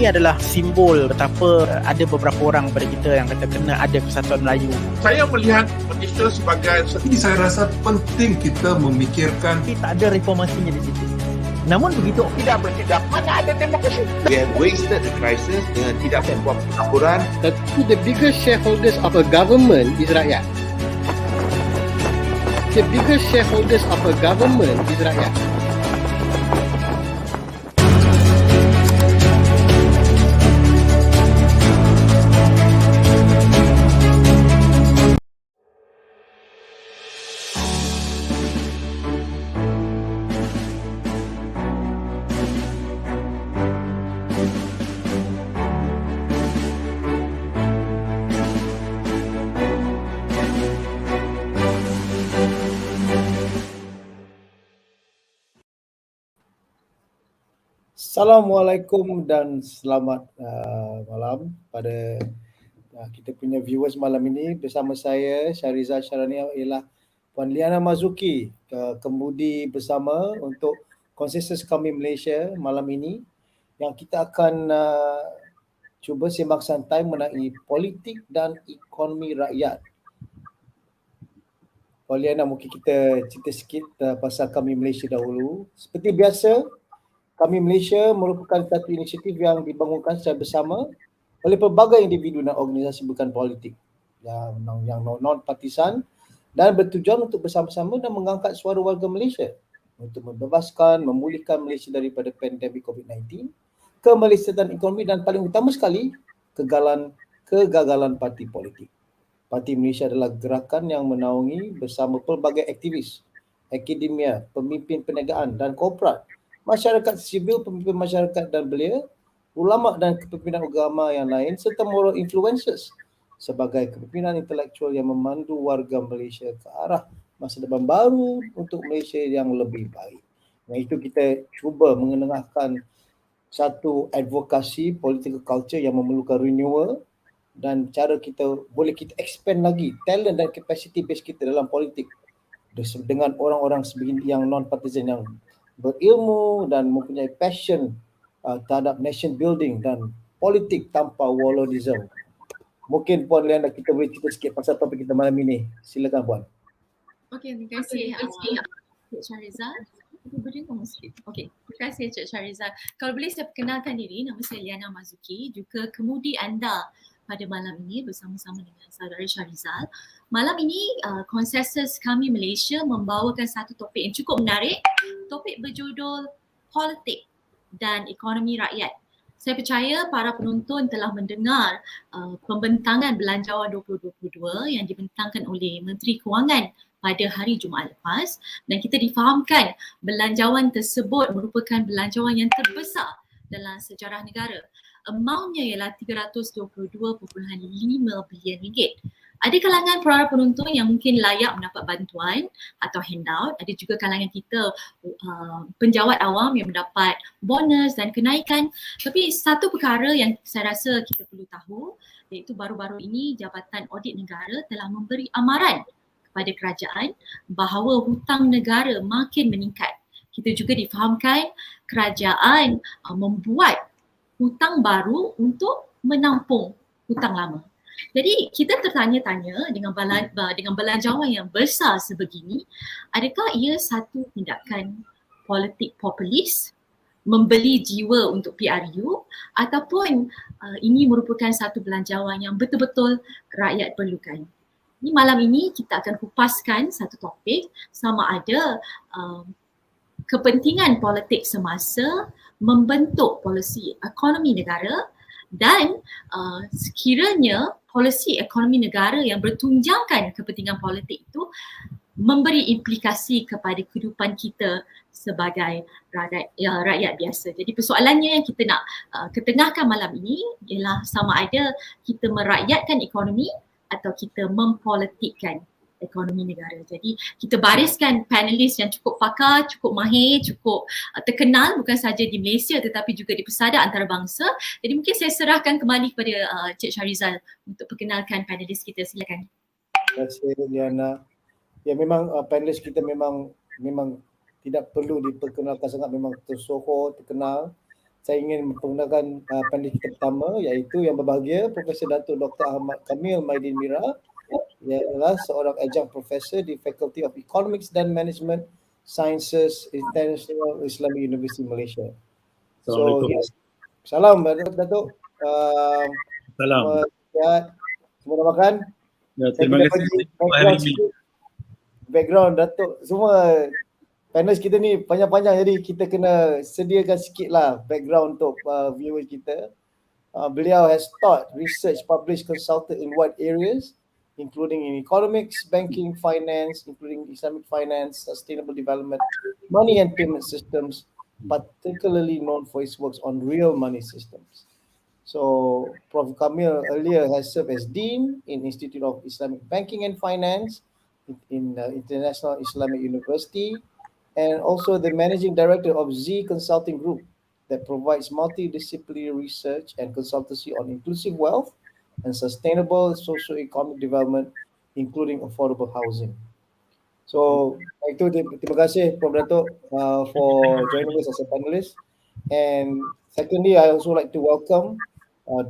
ini adalah simbol betapa ada beberapa orang pada kita yang kata kena ada kesatuan Melayu. Saya melihat Malaysia sebagai... Tapi saya rasa penting kita memikirkan. Tapi tak ada reformasinya di situ. Namun begitu, Tidak bertindak, mana ada demokrasi? We have wasted the crisis dengan tidak membuat peraturan. Tapi the biggest shareholders of a government is rakyat. The biggest shareholders of a government is rakyat. Assalamualaikum dan selamat malam pada kita punya viewers malam ini. Bersama saya SHARIZAL ialah Puan LIYANA MARZUKI, Kemudi Bersama untuk Konsensus kami Malaysia malam ini, yang kita akan cuba sembang santai mengenai politik dan ekonomi rakyat. Puan LIYANA, mungkin kita cerita sikit pasal kami Malaysia dahulu. Seperti biasa, Kami Malaysia merupakan satu inisiatif yang dibangunkan secara bersama oleh pelbagai individu dan organisasi bukan politik yang non-partisan dan bertujuan untuk bersama-sama dan mengangkat suara warga Malaysia untuk membebaskan, memulihkan Malaysia daripada pandemik COVID-19, kemelesatan ekonomi dan paling utama sekali, kegagalan parti politik. Parti Malaysia adalah gerakan yang menaungi bersama pelbagai aktivis, akademia, pemimpin perniagaan dan korporat, masyarakat sivil, pemimpin masyarakat dan belia, ulama dan kepimpinan agama yang lain serta moral influencers sebagai kepimpinan intelektual yang memandu warga Malaysia ke arah masa depan baru untuk Malaysia yang lebih baik. Yang itu kita cuba mengenengahkan satu advokasi political culture yang memerlukan renewal dan cara kita boleh kita expand lagi talent dan capacity base kita dalam politik dengan orang-orang yang non-partisan yang berilmu dan mempunyai passion terhadap nation building dan politik tanpa warlordism. Mungkin Puan LIYANA kita boleh cerita sikit pasal topik kita malam ini. Silakan Puan. Okey, terima kasih Cik SHARIZAL. Okey, terima kasih Cik SHARIZAL. Kalau boleh saya perkenalkan diri, nama saya LIYANA MARZUKI, juga kemudi anda pada malam ini bersama-sama dengan saudara SHARIZAL. Malam ini Konsensus kami Malaysia membawakan satu topik yang cukup menarik. Topik berjudul Politik dan Ekonomi Rakyat. Saya percaya para penonton telah mendengar pembentangan Belanjawan 2022 yang dibentangkan oleh Menteri Kewangan pada hari Jumaat lepas, dan kita difahamkan belanjawan tersebut merupakan belanjawan yang terbesar dalam sejarah negara. Amountnya ialah 322.5 bilion ringgit. Ada kalangan para penonton yang mungkin layak mendapat bantuan atau handout. Ada juga kalangan kita penjawat awam yang mendapat bonus dan kenaikan. Tapi satu perkara yang saya rasa kita perlu tahu, iaitu baru-baru ini Jabatan Audit Negara telah memberi amaran kepada kerajaan bahawa hutang negara makin meningkat. Kita juga difahamkan kerajaan membuat hutang baru untuk menampung hutang lama. Jadi kita tertanya-tanya dengan belanjawan yang besar sebegini, adakah ia satu tindakan politik populis, membeli jiwa untuk PRU, ataupun ini merupakan satu belanjawan yang betul-betul rakyat perlukan? Ini malam ini kita akan kupaskan satu topik, sama ada kepentingan politik semasa membentuk polisi ekonomi negara dan sekiranya polisi ekonomi negara yang bertunjangkan kepentingan politik itu memberi implikasi kepada kehidupan kita sebagai rakyat biasa. Jadi persoalannya yang kita nak ketengahkan malam ini ialah sama ada kita merakyatkan ekonomi atau kita mempolitikkan ekonomi negara. Jadi kita bariskan panelis yang cukup pakar, cukup mahir, cukup terkenal bukan sahaja di Malaysia tetapi juga di pesada antarabangsa. Jadi mungkin saya serahkan kembali kepada Cik SHARIZAL untuk perkenalkan panelis kita. Silakan. Terima kasih LIYANA. Ya, memang panelis kita memang tidak perlu diperkenalkan sangat, memang tersohor, terkenal. saya ingin memperkenalkan panel kita pertama, iaitu yang berbahagia Profesor Dato' Dr. KAMEEL MYDIN MEERA. Ia adalah seorang adjunct profesor di Faculty of Economics dan Management Sciences International Islamic University Malaysia. So, salam Dato'. Salam. Semua dah makan? Ya, terima kasih. Background Dato' semua panels kita ni panjang-panjang, jadi kita kena sediakan sikit lah background untuk viewers kita. Beliau has taught, research, published, consulted in wide areas including in economics, banking, finance, including Islamic finance, sustainable development, money and payment systems, particularly known for his works on real money systems. So Prof. KAMEEL earlier has served as Dean in Institute of Islamic Banking and Finance in International Islamic University, and also the Managing Director of Z Consulting Group that provides multidisciplinary research and consultancy on inclusive wealth and sustainable socio-economic development, including affordable housing. So, itu terima kasih Prof. Dato' for joining us as a panelist. And secondly, I also like to welcome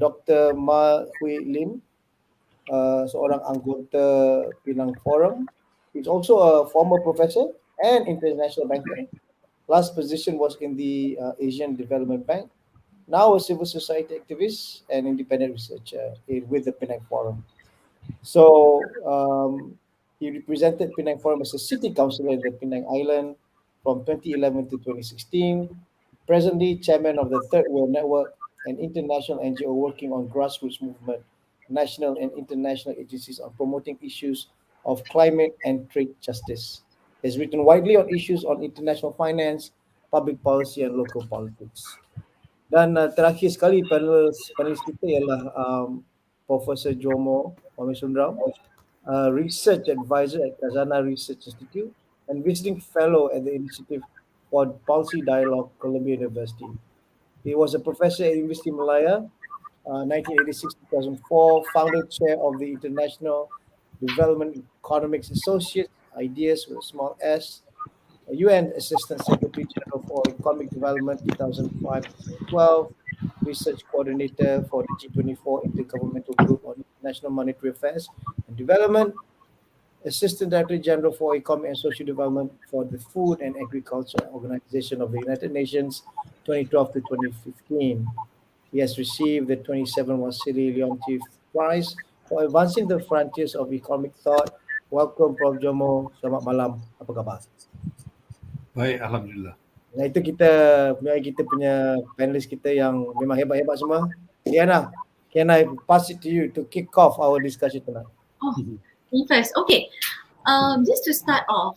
Dr. Ma Hui Lim, seorang anggota Penang Forum. He's also a former professor and international banker. Last position was in the Asian Development Bank. Now a civil society activist and independent researcher with the Penang Forum. So he represented Penang Forum as a city councillor in the Penang Island from 2011 to 2016. Presently chairman of the Third World Network, an international NGO working on grassroots movement, national and international agencies on promoting issues of climate and trade justice. He has written widely on issues on international finance, public policy and local politics. Dan terakhir sekali panelis kita ialah Profesor JOMO Research Advisor at Khazanah Research Institute and Visiting Fellow at the Initiative for Policy Dialogue, Columbia University. He was a professor at University of Malaya, 1986-2004, founder chair of the International Development Economics Associates, Ideas with a small s, UN Assistant Secretary General for Economic Development 2005-2012, Research Coordinator for the G24 Intergovernmental Group on International Monetary Affairs and Development, Assistant Director General for Economic and Social Development for the Food and Agriculture Organization of the United Nations 2012 to 2015. He has received the 27 Wasili Leontief Prize for advancing the frontiers of economic thought. Welcome Prof. JOMO. Selamat malam. Apa khabar? Baik, Alhamdulillah. Nah, itu kita punya panelis kita yang memang hebat-hebat semua. LIYANA, can I pass it to you to kick off our discussion tonight? Oh, me first. Okay. Just to start off,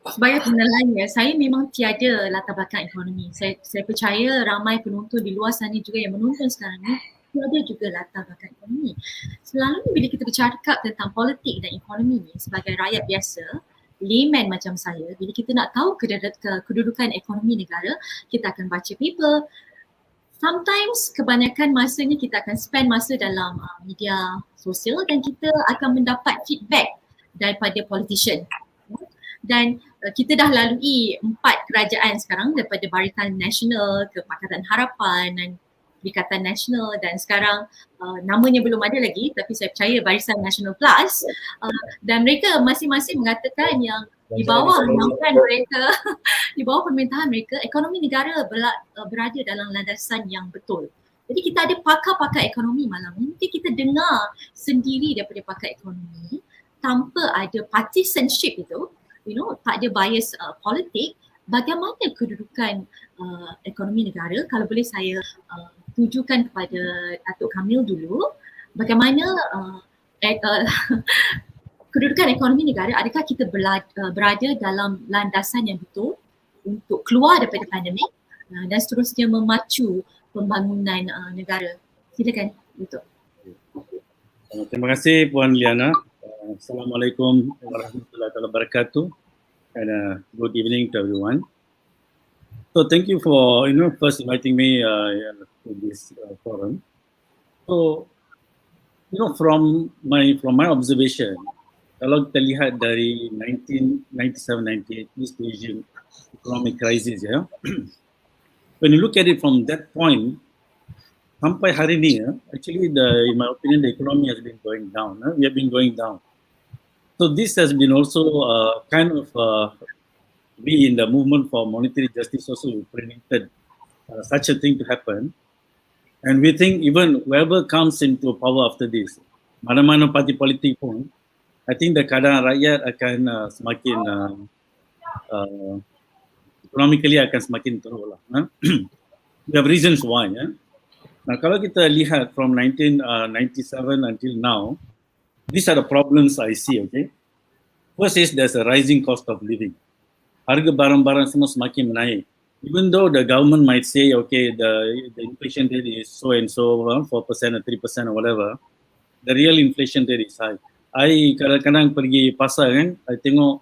sebagai pengenalan ya, saya memang tiada latar belakang ekonomi. Saya percaya ramai penonton di luar sana juga yang menonton sekarang ni tiada juga latar belakang ekonomi. Selalunya bila kita bercakap tentang politik dan ekonomi ni sebagai rakyat biasa, layman macam saya, bila kita nak tahu kedudukan ekonomi negara, kita akan baca paper. Sometimes kebanyakan masanya kita akan spend masa dalam media sosial dan kita akan mendapat feedback daripada politician. Dan kita dah lalui 4 kerajaan sekarang, daripada Barisan Nasional ke Pakatan Harapan dan Perikatan Nasional, dan sekarang namanya belum ada lagi tapi saya percaya Barisan Nasional Plus, dan mereka masing-masing mengatakan yang di bawah naungan mereka, di bawah pemerintahan mereka, ekonomi negara berada dalam landasan yang betul. Jadi kita ada pakar-pakar ekonomi malam ni, mungkin kita dengar sendiri daripada pakar ekonomi tanpa ada partisanship itu, tak ada bias politik, bagaimana kedudukan ekonomi negara. Kalau boleh saya tujukan kepada Dato' KAMEEL dulu, bagaimana kedudukan ekonomi negara, adakah kita berada dalam landasan yang betul untuk keluar daripada pandemik dan seterusnya memacu pembangunan negara. Silakan Dato'. Terima kasih Puan LIYANA. Assalamualaikum warahmatullahi wabarakatuh and good evening to everyone. So thank you for first inviting me to this forum. So from my observation, kalau kita lihat dari 1997-98 East Asian economic crisis ya, when you look at it from that point, sampai hari ni, actually, in my opinion, the economy has been going down. We have been going down. So this has been also kind of we in the movement for monetary justice also predicted such a thing to happen. And we think even whoever comes into power after this, mana-mana parti politik pun, I think the keadaan rakyat akan semakin economically akan semakin teruk lah. We have reasons why. Now, kalau kita lihat from 1997 until now, these are the problems I see, okay? First is there's a rising cost of living. Harga barang-barang semua semakin menaik. Even though the government might say, okay, the inflation rate is so and so, 4% or 3% or whatever, the real inflation rate is high. I kadang-kadang pergi pasar kan, I tengok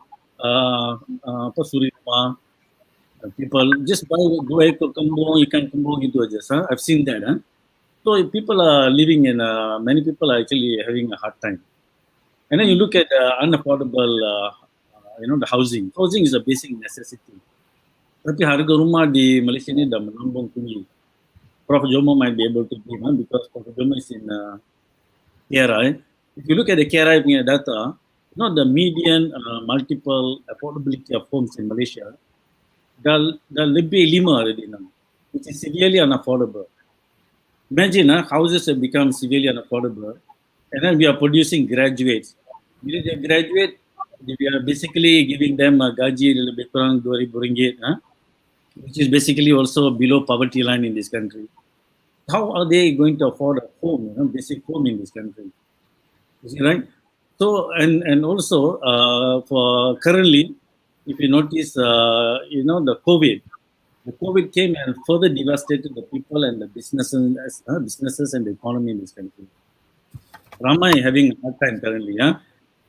suri rumah, people just buy dua ekor kembung, ikan kembung gitu aja. I've seen that. So people are living in, many people are actually having a hard time. And then you look at unaffordable, the housing. Housing is a basic necessity. Tapi harga rumah di Malaysia ni dah melambung tinggi. Prof JOMO might be able to give, because Prof JOMO is in KRI. If you look at the KRI punya data, the median multiple affordability of homes in Malaysia, dah lebih 5 already now, which is severely unaffordable. Imagine houses have become severely unaffordable, and then we are producing graduates. Bila they graduate, we are basically giving them a gaji lebih kurang RM2,000, which is basically also below poverty line in this country. How are they going to afford a home, basic home in this country? You see, right? So, and also for currently, if you notice, the COVID came and further devastated the people and the businesses and the economy in this country. Ramai having a hard time currently.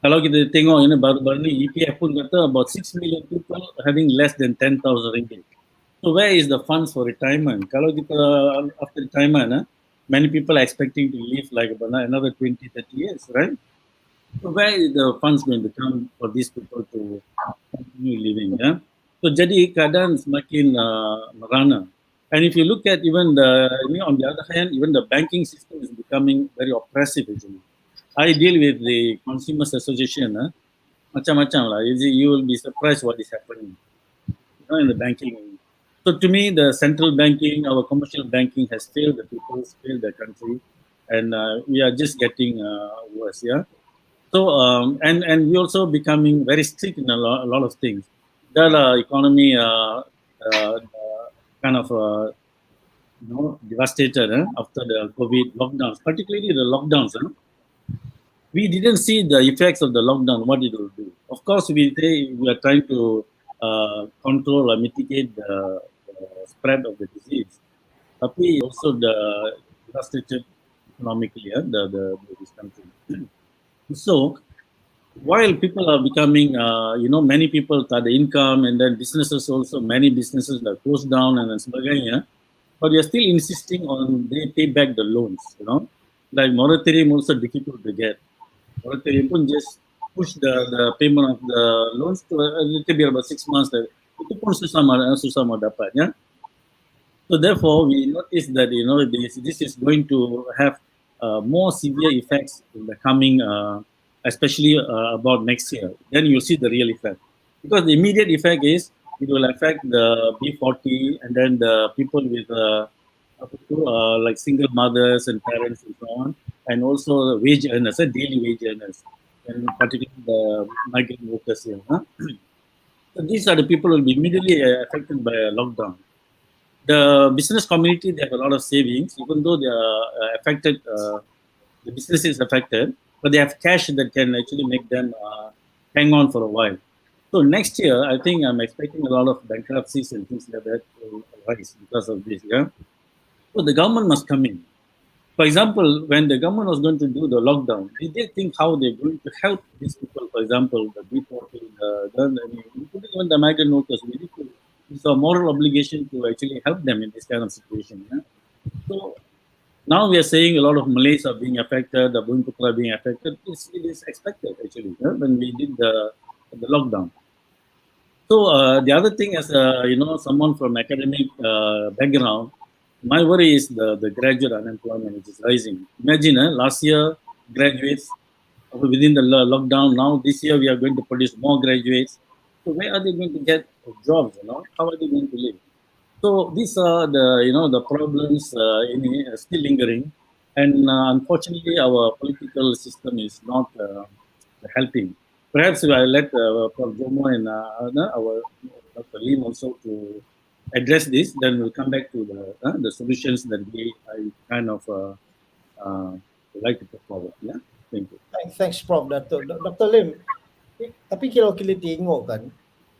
Kalau kita tengok, baru-baru ni EPF pun kata about 6 million people having less than 10,000 ringgit. So where is the funds for retirement? Kalau kita after retirement, many people are expecting to live like about another 20, 30 years, right? So where is the funds going to come for these people to continue living? So jadi keadaan semakin merana. And if you look at even on the other hand, even the banking system is becoming very oppressive actually. I deal with the Consumers Association, macam-macam lah. You will be surprised what is happening in the banking. So to me, the central banking, our commercial banking has failed the people, failed the country, and we are just getting worse. So and we also becoming very strict in a lot of things. The economy kind of devastated after the COVID lockdowns, particularly the lockdowns. We didn't see the effects of the lockdown, what it will do. Of course, we are trying to control or mitigate the spread of the disease. Tapi also the devastated economically, this country. So, while people are becoming, many people have the income, and then businesses also, many businesses are closed down and sebagainya, but we are still insisting on they pay back the loans, Like moratorium also difficult to get. Moratorium pun just push the payment of the loans to a little bit about 6 months. Itu pun susah mau dapat, So therefore, we notice that this is going to have more severe effects in the coming, especially about next year. Then you'll see the real effect, because the immediate effect is it will affect the B40 and then the people with like single mothers and parents and so on, and also wage earners, daily wage earners, and particularly the migrant workers here. So these are the people who will be immediately affected by a lockdown. The business community, they have a lot of savings, even though they are affected, the business is affected, but they have cash that can actually make them hang on for a while. So next year, I think I'm expecting a lot of bankruptcies and things like that to rise because of this. So the government must come in. For example, when the government was going to do the lockdown, did they think how they're going to help these people? For example, the B40, even the migrant workers, it's a moral obligation to actually help them in this kind of situation. So now we are saying a lot of Malays are being affected, the Boeing people are being affected. It is expected actually when we did the lockdown. So the other thing is, someone from academic background, my worry is the graduate unemployment, which is rising. Imagine last year graduates within the lockdown. Now this year we are going to produce more graduates. So where are they going to get jobs? How are they going to live? So these are the problems still lingering, and unfortunately our political system is not helping. Perhaps I'll let Prof. JOMO and our Dr. Lim also to address this. Then we'll come back to the solutions that I kind of would like to put forward. Yeah, thank you. Thanks Prof. Dr. Lim, tapi kalau kita tengok kan,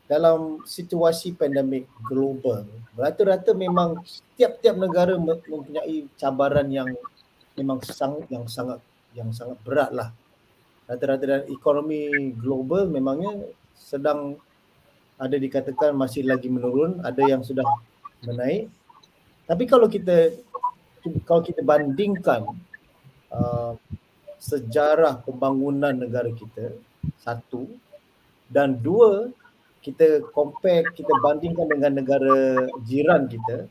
dalam situasi pandemik global, rata-rata memang tiap-tiap negara mempunyai cabaran yang memang sangat berat lah. Rata-rata dan ekonomi global memangnya sedang ada dikatakan masih lagi menurun, ada yang sudah menaik. Tapi kalau kita bandingkan sejarah pembangunan negara kita, satu, dan dua, kita bandingkan dengan negara jiran kita,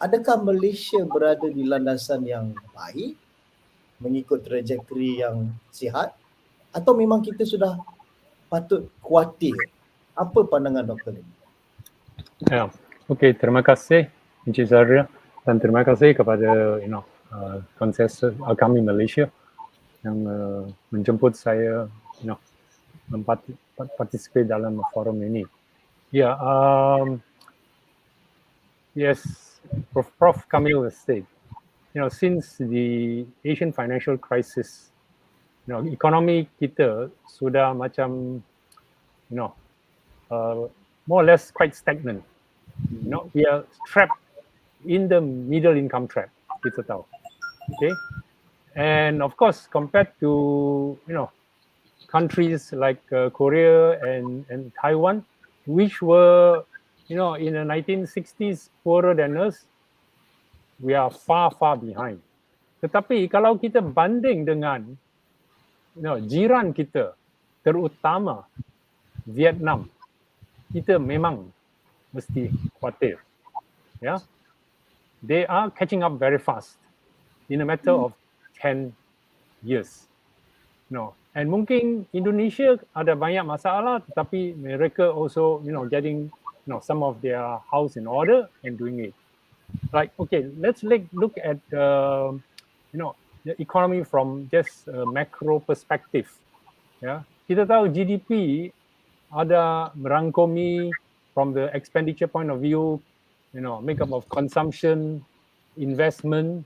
adakah Malaysia berada di landasan yang baik, mengikut trajektori yang sihat, atau memang kita sudah patut khawatir? Apa pandangan Dr. Lim? Ya, okey, terima kasih Encik Zahra, dan terima kasih kepada Konsensus kami Malaysia yang menjemput saya participate dalam forum ini. Ya, yes, Prof KAMEEL said, since the Asian financial crisis, ekonomi kita sudah macam more or less quite stagnant. We are trapped in the middle income trap, kita tahu. Okay, and of course compared to countries like Korea and Taiwan, which were in the 1960s poorer than us, we are far behind. Tetapi kalau kita banding dengan jiran kita, terutama Vietnam, kita memang mesti khawatir. Yeah, they are catching up very fast in a matter of 10 years. And mungkin Indonesia ada banyak masalah, tetapi mereka also getting some of their house in order and doing it. Like, okay, let's look at the economy from just a macro perspective. Ya, kita tahu GDP ada merangkumi from the expenditure point of view, make up of consumption, investment,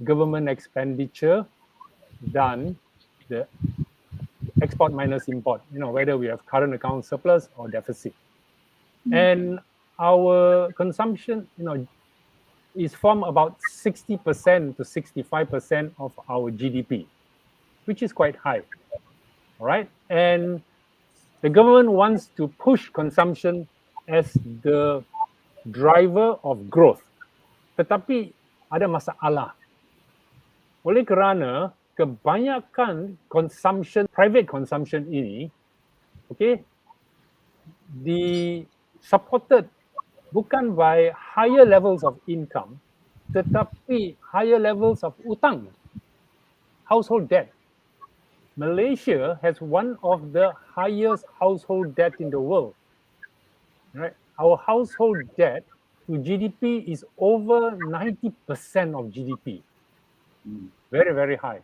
government expenditure, dan the export minus import, whether we have current account surplus or deficit. And our consumption, is from about 60% to 65% of our GDP, which is quite high. All right, and the government wants to push consumption as the driver of growth. Tetapi ada masalah. Oleh kerana kebanyakan consumption, private consumption ini, okay, supported bukan by higher levels of income, tetapi higher levels of utang, household debt. Malaysia has one of the highest household debt in the world. Right? Our household debt to GDP is over 90% of GDP. Very, very high.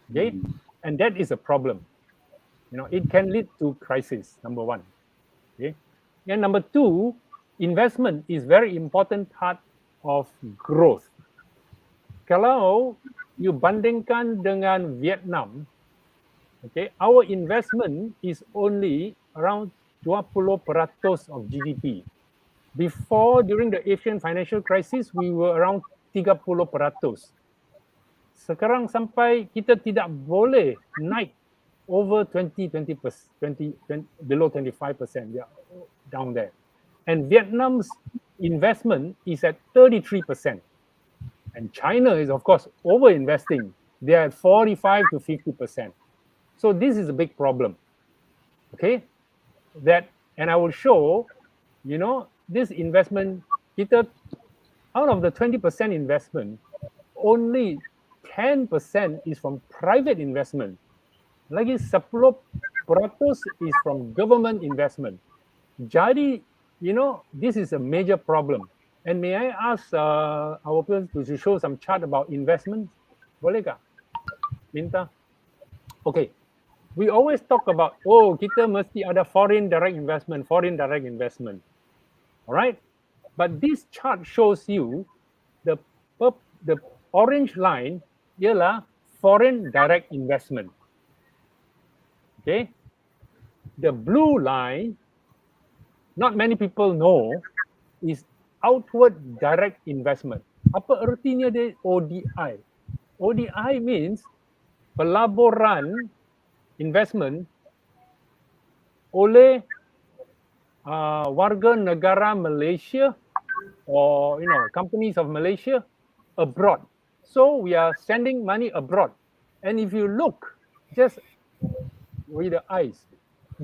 Okay? And that is a problem. It can lead to crisis, number one. Okay? And number two, investment is very important part of growth. Kalau you bandingkan dengan Vietnam, okay, our investment is only around 20% of GDP. Before, during the Asian financial crisis, we were around 30%. Sekarang sampai kita tidak boleh naik over 20%, below 25%, yeah, down there. And Vietnam's investment is at 33%. And China is, of course, over-investing. They are at 45 to 50%. So this is a big problem. Okay? And I will show you know, this investment, kita, out of the 20% investment, only 10% is from private investment. Lagi 10% is from government investment. Jadi, you know, this is a major problem. And may I ask our people to show some chart about investment? Boleh kah? Minta. Okay. We always talk about, oh, kita mesti ada foreign direct investment. All right? But this chart shows you the orange line ialah foreign direct investment. Okay? The blue line, not many people know, is outward direct investment. Apa artinya dia ODI? ODI means pelaburan investment oleh warga negara Malaysia or, you know, companies of Malaysia abroad. So we are sending money abroad. And if you look just with the eyes,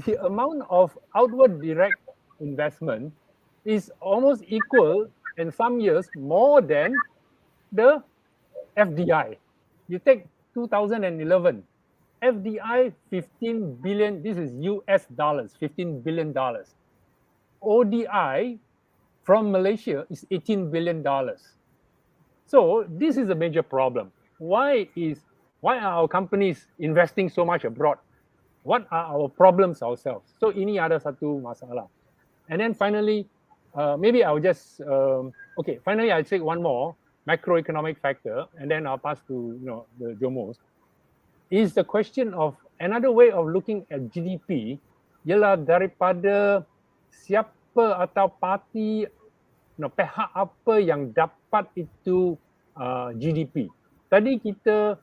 the amount of outward direct investment is almost equal, in some years, more than the FDI. You take 2011, FDI 15 billion, this is US dollars, $15 billion. ODI from Malaysia is $18 billion. So this is a major problem. Why are our companies investing so much abroad? What are our problems ourselves? So ini ada satu masalah. And then finally, maybe I'll just, okay, finally I'll take one more macroeconomic factor, and then I'll pass to, you know, the JOMOs. Is the question of another way of looking at GDP ialah daripada siapa atau parti, you know, pihak apa yang dapat itu GDP. Tadi kita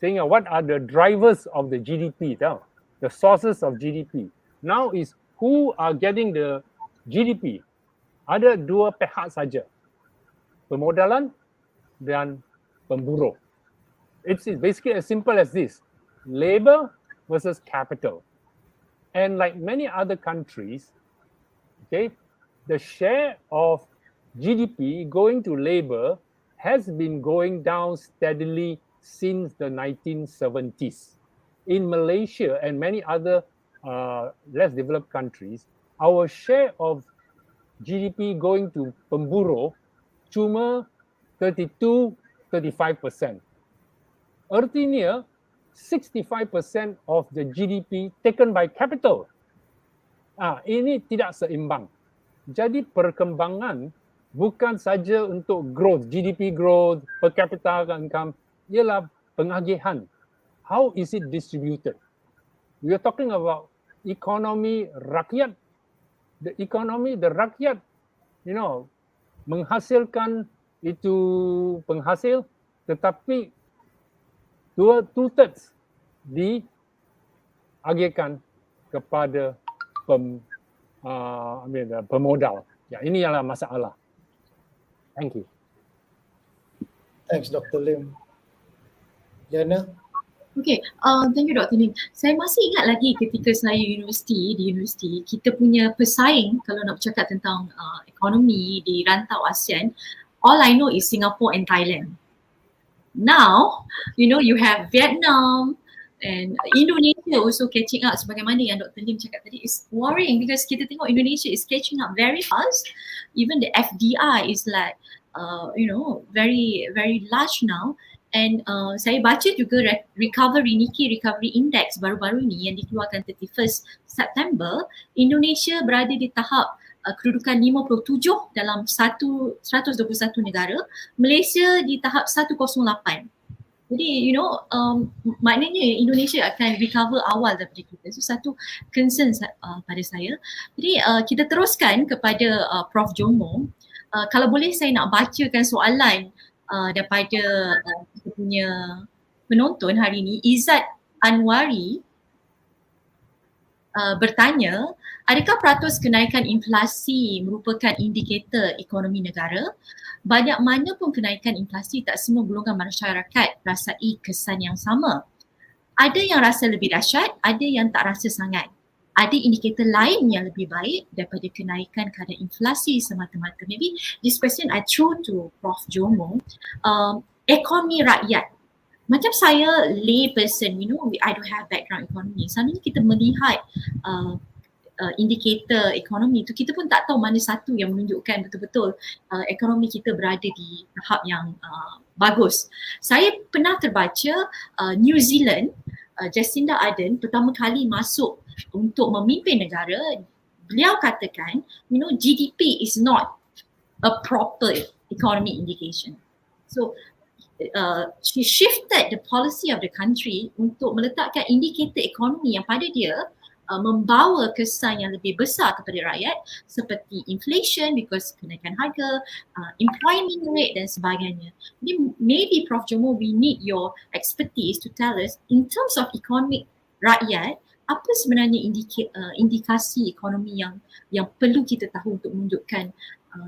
saying what are the drivers of the GDP, tau? The sources of GDP. Now is who are getting the GDP. Ada dua pihak saja, pemodalan dan pemburuh. It's basically as simple as this: labor versus capital. And like many other countries, okay, the share of GDP going to labor has been going down steadily since the 1970s. In Malaysia and many other less developed countries, our share of GDP going to pemburuh cuma 32-35%. Artinya 65% of the GDP taken by capital. Ini tidak seimbang. Jadi perkembangan bukan saja untuk growth, GDP growth, per capita income, ialah pengagihan. How is it distributed? We are talking about ekonomi rakyat. The rakyat, you know, menghasilkan itu penghasil, tetapi two-thirds diagihkan kepada pemodal. Ya, ini adalah masalah. Thank you. Thanks, Dr. Lim. Liana? Okay, thank you Dr. Lim. Saya masih ingat lagi ketika saya di universiti, kita punya pesaing kalau nak bercakap tentang ekonomi di rantau ASEAN, all I know is Singapore and Thailand. Now, you know, you have Vietnam and Indonesia also catching up. Sebagaimana yang Dr. Lim cakap tadi, is worrying because kita tengok Indonesia is catching up very fast. Even the FDI is like, you know, very, very large now. And saya baca juga Nikkei Recovery Index baru-baru ni yang dikeluarkan 31st September, Indonesia berada di tahap kedudukan 57 dalam 121 negara, Malaysia di tahap 108. Jadi, you know, maknanya Indonesia akan recover awal daripada kita. So, satu concern pada saya. Jadi, kita teruskan kepada Prof JOMO. Kalau boleh saya nak bacakan soalan daripada kita punya penonton hari ini. Izzat Anwari bertanya, adakah peratus kenaikan inflasi merupakan indikator ekonomi negara? Banyak mana pun kenaikan inflasi, tak semua golongan masyarakat rasai kesan yang sama. Ada yang rasa lebih dahsyat, ada yang tak rasa sangat. ada indikator lain yang lebih baik daripada kenaikan kadar inflasi semata-mata? Maybe this question I throw to Prof JOMO. Ekonomi rakyat. Macam saya lay person, I don't have background ekonomi. Selalunya kita melihat indikator ekonomi tu, kita pun tak tahu mana satu yang menunjukkan betul-betul ekonomi kita berada di tahap yang bagus. Saya pernah terbaca New Zealand, Jacinda Ardern pertama kali masuk untuk memimpin negara, beliau katakan, GDP is not a proper economy indication. So she shifted the policy of the country untuk meletakkan indikator ekonomi yang pada dia membawa kesan yang lebih besar kepada rakyat seperti inflation because kenaikan harga, employment rate dan sebagainya. Jadi maybe Prof JOMO, we need your expertise to tell us in terms of economic rakyat, apa sebenarnya indikasi ekonomi yang perlu kita tahu untuk menunjukkan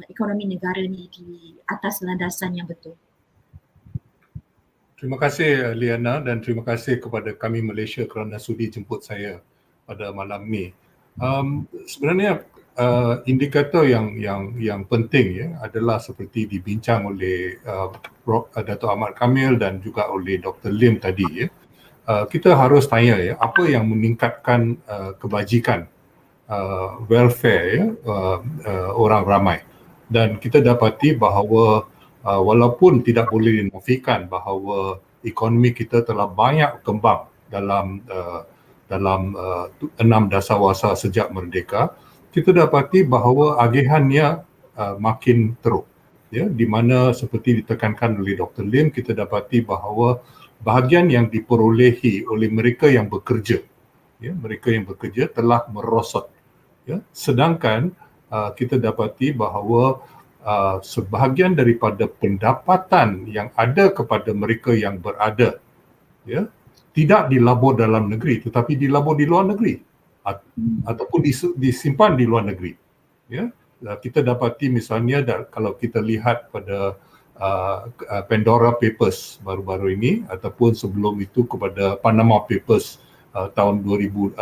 ekonomi negara ni di atas landasan yang betul. Terima kasih LIYANA dan terima kasih kepada kami Malaysia kerana sudi jemput saya pada malam ni. Sebenarnya indikator yang penting adalah seperti dibincang oleh Prof Dato' Ahmad KAMEEL dan juga oleh Dr. Lim tadi. Kita harus tanya apa yang meningkatkan kebajikan, welfare orang ramai. Dan kita dapati bahawa walaupun tidak boleh dinafikan bahawa ekonomi kita telah banyak kembang dalam 6 dasarwasa sejak merdeka, kita dapati bahawa agihannya makin teruk. Di mana seperti ditekankan oleh Dr. Lim, kita dapati bahawa bahagian yang diperolehi oleh mereka yang bekerja, mereka yang bekerja telah merosot. Sedangkan kita dapati bahawa sebahagian daripada pendapatan yang ada kepada mereka yang berada tidak dilabur dalam negeri tetapi dilabur di luar negeri ataupun disimpan di luar negeri. Kita dapati misalnya kalau kita lihat pada Pandora Papers baru-baru ini ataupun sebelum itu kepada Panama Papers tahun 2016,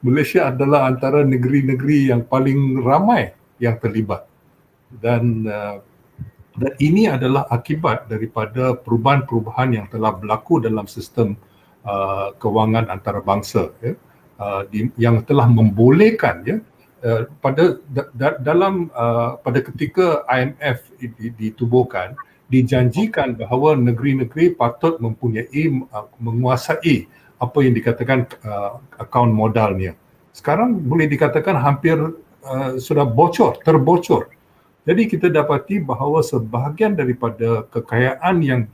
Malaysia adalah antara negeri-negeri yang paling ramai yang terlibat dan ini adalah akibat daripada perubahan-perubahan yang telah berlaku dalam sistem kewangan antarabangsa yang telah membolehkan pada ketika IMF ditubuhkan, dijanjikan bahawa negeri-negeri patut menguasai apa yang dikatakan akaun modalnya. Sekarang boleh dikatakan hampir sudah terbocor. Jadi kita dapati bahawa sebahagian daripada kekayaan yang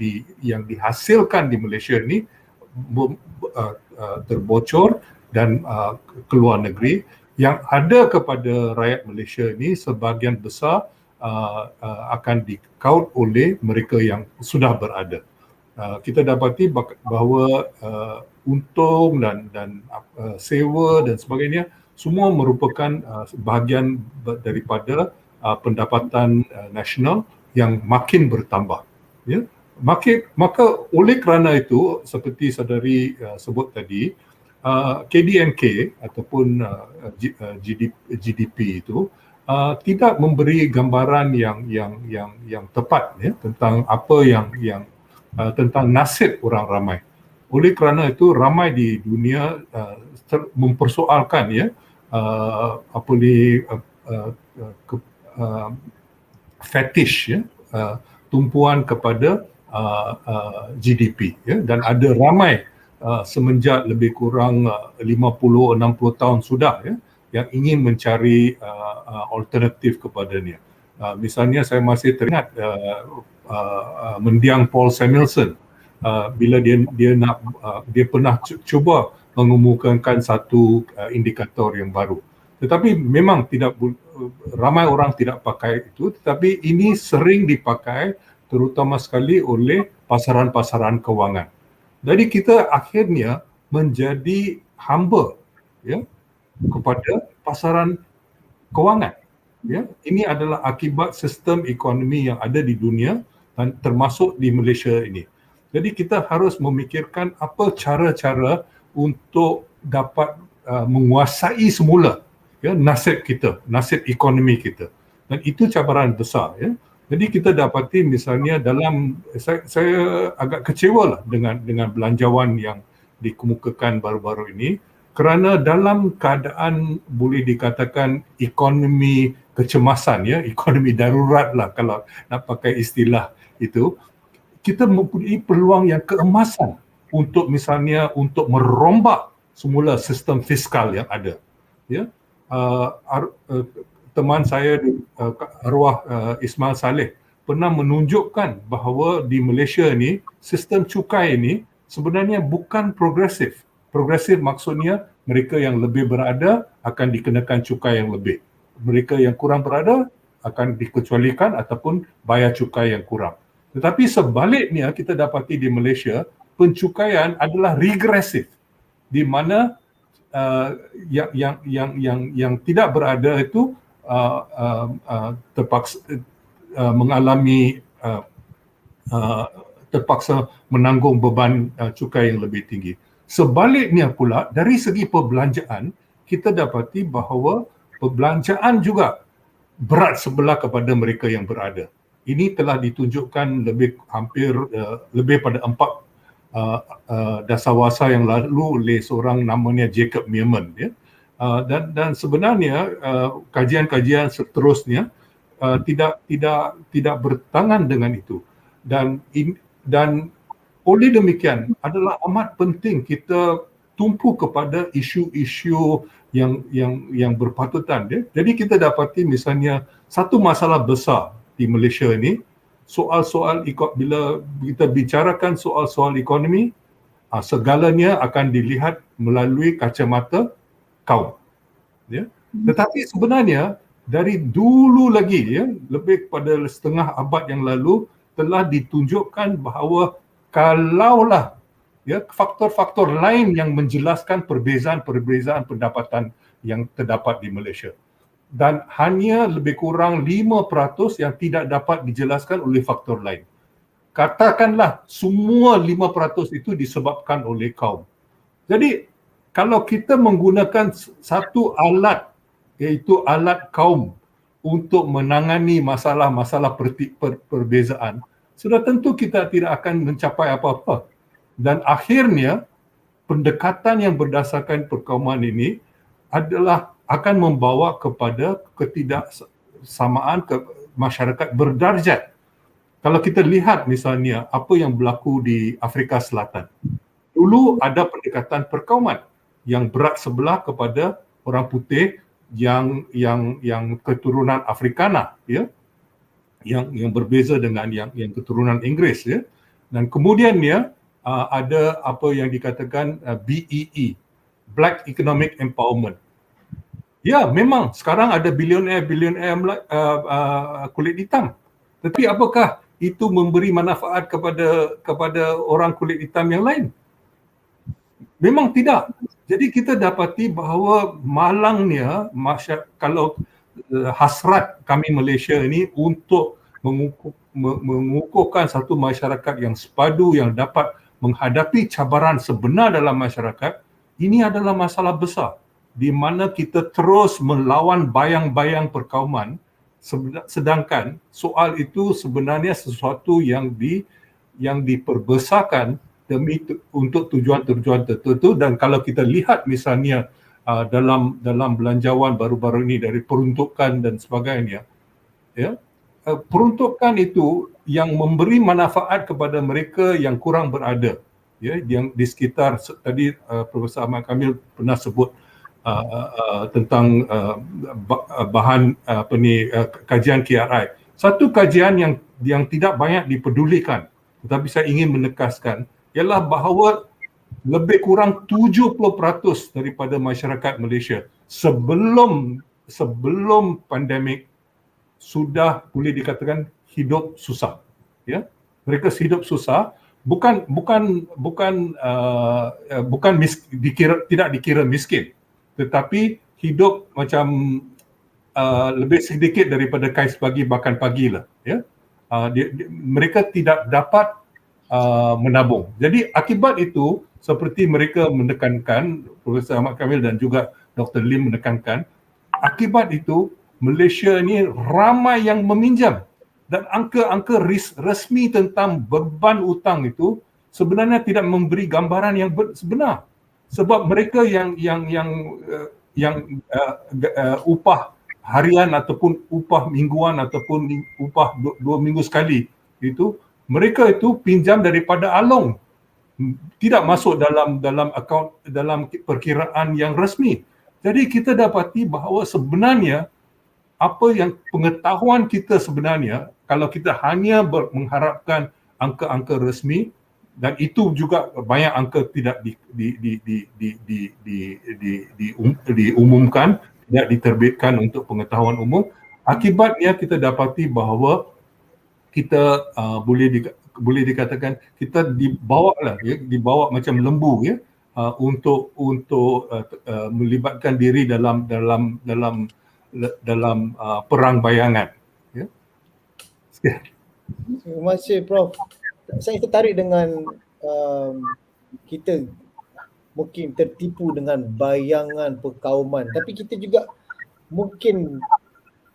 dihasilkan di Malaysia ini terbocor dan keluar negeri. Yang ada kepada rakyat Malaysia ini sebahagian besar akan dikaut oleh mereka yang sudah berada. Kita dapati bahawa untung dan sewa dan sebagainya semua merupakan bahagian daripada pendapatan nasional yang makin bertambah. Maka oleh kerana itu, seperti saudari sebut tadi, KDNK ataupun GDP itu tidak memberi gambaran yang tepat tentang apa yang tentang nasib orang ramai. Oleh kerana itu ramai di dunia mempersoalkan fetish tumpuan kepada GDP dan ada ramai semenjak lebih kurang 50-60 tahun sudah yang ingin mencari alternatif kepadanya. Misalnya saya masih teringat mendiang Paul Samuelson bila dia pernah cuba mengemukakan satu indikator yang baru. Tetapi memang ramai orang tidak pakai itu, tetapi ini sering dipakai terutama sekali oleh pasaran-pasaran kewangan. Jadi kita akhirnya menjadi hamba kepada pasaran kewangan. Ini adalah akibat sistem ekonomi yang ada di dunia dan termasuk di Malaysia ini. Jadi kita harus memikirkan apa cara-cara untuk dapat menguasai semula nasib kita, nasib ekonomi kita. Dan itu cabaran besar ya. Jadi kita dapati misalnya dalam saya agak kecewa lah dengan belanjawan yang dikemukakan baru-baru ini, kerana dalam keadaan boleh dikatakan ekonomi kecemasan ya, ekonomi darurat lah kalau nak pakai istilah itu, kita mempunyai peluang yang keemasan untuk misalnya untuk merombak semula sistem fiskal yang ada ya. Teman saya arwah Ismail Saleh pernah menunjukkan bahawa di Malaysia ni sistem cukai ni sebenarnya bukan progresif. Progresif maksudnya mereka yang lebih berada akan dikenakan cukai yang lebih. Mereka yang kurang berada akan dikecualikan ataupun bayar cukai yang kurang. Tetapi sebaliknya kita dapati di Malaysia pencukaian adalah regresif, di mana yang tidak berada itu terpaksa mengalami terpaksa menanggung beban cukai yang lebih tinggi. Sebaliknya pula dari segi perbelanjaan kita dapati bahawa perbelanjaan juga berat sebelah kepada mereka yang berada. Ini telah ditunjukkan lebih pada 4 dasarwasa yang lalu oleh seorang namanya Jacob Meerman ya. Dan sebenarnya kajian-kajian seterusnya tidak bertangan dengan itu, dan oleh demikian adalah amat penting kita tumpu kepada isu-isu yang berpatutan ya. Jadi kita dapati misalnya satu masalah besar di Malaysia ini, soal-soal bila kita bicarakan soal-soal ekonomi, segalanya akan dilihat melalui kacamata kaum ya. Tetapi sebenarnya dari dulu lagi ya, lebih pada setengah abad yang lalu telah ditunjukkan bahawa kalaulah ya faktor-faktor lain yang menjelaskan perbezaan pendapatan yang terdapat di Malaysia, dan hanya lebih kurang 5% yang tidak dapat dijelaskan oleh faktor lain. Katakanlah semua 5% itu disebabkan oleh kaum. Jadi kalau kita menggunakan satu alat, iaitu alat kaum untuk menangani masalah-masalah perbezaan, sudah tentu kita tidak akan mencapai apa-apa. Dan akhirnya pendekatan yang berdasarkan perkauman ini adalah akan membawa kepada ketidaksamaan masyarakat berdarjat. Kalau kita lihat misalnya apa yang berlaku di Afrika Selatan, dulu ada pendekatan perkauman yang berat sebelah kepada orang putih yang keturunan Afrikaner ya, yang berbeza dengan yang keturunan Inggeris ya. Dan kemudian ya ada apa yang dikatakan BEE, Black Economic Empowerment. Ya, memang sekarang ada bilioner kulit hitam. Tetapi apakah itu memberi manfaat kepada orang kulit hitam yang lain? Memang tidak. Jadi kita dapati bahawa malangnya kalau hasrat kami Malaysia ini untuk mengukuhkan satu masyarakat yang sepadu, yang dapat menghadapi cabaran sebenar dalam masyarakat, ini adalah masalah besar di mana kita terus melawan bayang-bayang perkauman, sedangkan soal itu sebenarnya sesuatu yang diperbesarkan untuk tujuan-tujuan tertentu. Dan kalau kita lihat misalnya dalam belanjawan baru-baru ini dari peruntukan dan sebagainya ya, peruntukan itu yang memberi manfaat kepada mereka yang kurang berada ya, yang di sekitar tadi Prof KAMEEL pernah sebut tentang bahan kajian KRI. Satu kajian yang tidak banyak dipedulikan, tetapi saya ingin menegaskan ialah bahawa lebih kurang 70% daripada masyarakat Malaysia sebelum pandemik sudah boleh dikatakan hidup susah ya. Mereka hidup susah bukan tidak dikira miskin, tetapi hidup macam lebih sedikit daripada kais pagi makan pagi lah ya. Mereka tidak dapat menabung. Jadi akibat itu seperti mereka menekankan, Profesor Ahmad Kamil dan juga Dr. Lim menekankan, akibat itu Malaysia ni ramai yang meminjam dan angka-angka resmi tentang beban hutang itu sebenarnya tidak memberi gambaran yang sebenar. Sebab mereka yang upah harian ataupun upah mingguan ataupun upah 2 minggu sekali itu, mereka itu pinjam daripada along, tidak masuk dalam akaun, dalam perkiraan yang resmi. Jadi kita dapati bahawa sebenarnya apa yang pengetahuan kita sebenarnya, kalau kita hanya mengharapkan angka-angka resmi, dan itu juga banyak angka tidak diumumkan, tidak diterbitkan untuk pengetahuan umum, akibatnya kita dapati bahawa kita boleh dikatakan kita dibawa macam lembu ya, untuk melibatkan diri dalam perang bayangan. Ya. Sekian. Terima kasih Prof. Saya tertarik dengan kita mungkin tertipu dengan bayangan perkauman, tapi kita juga mungkin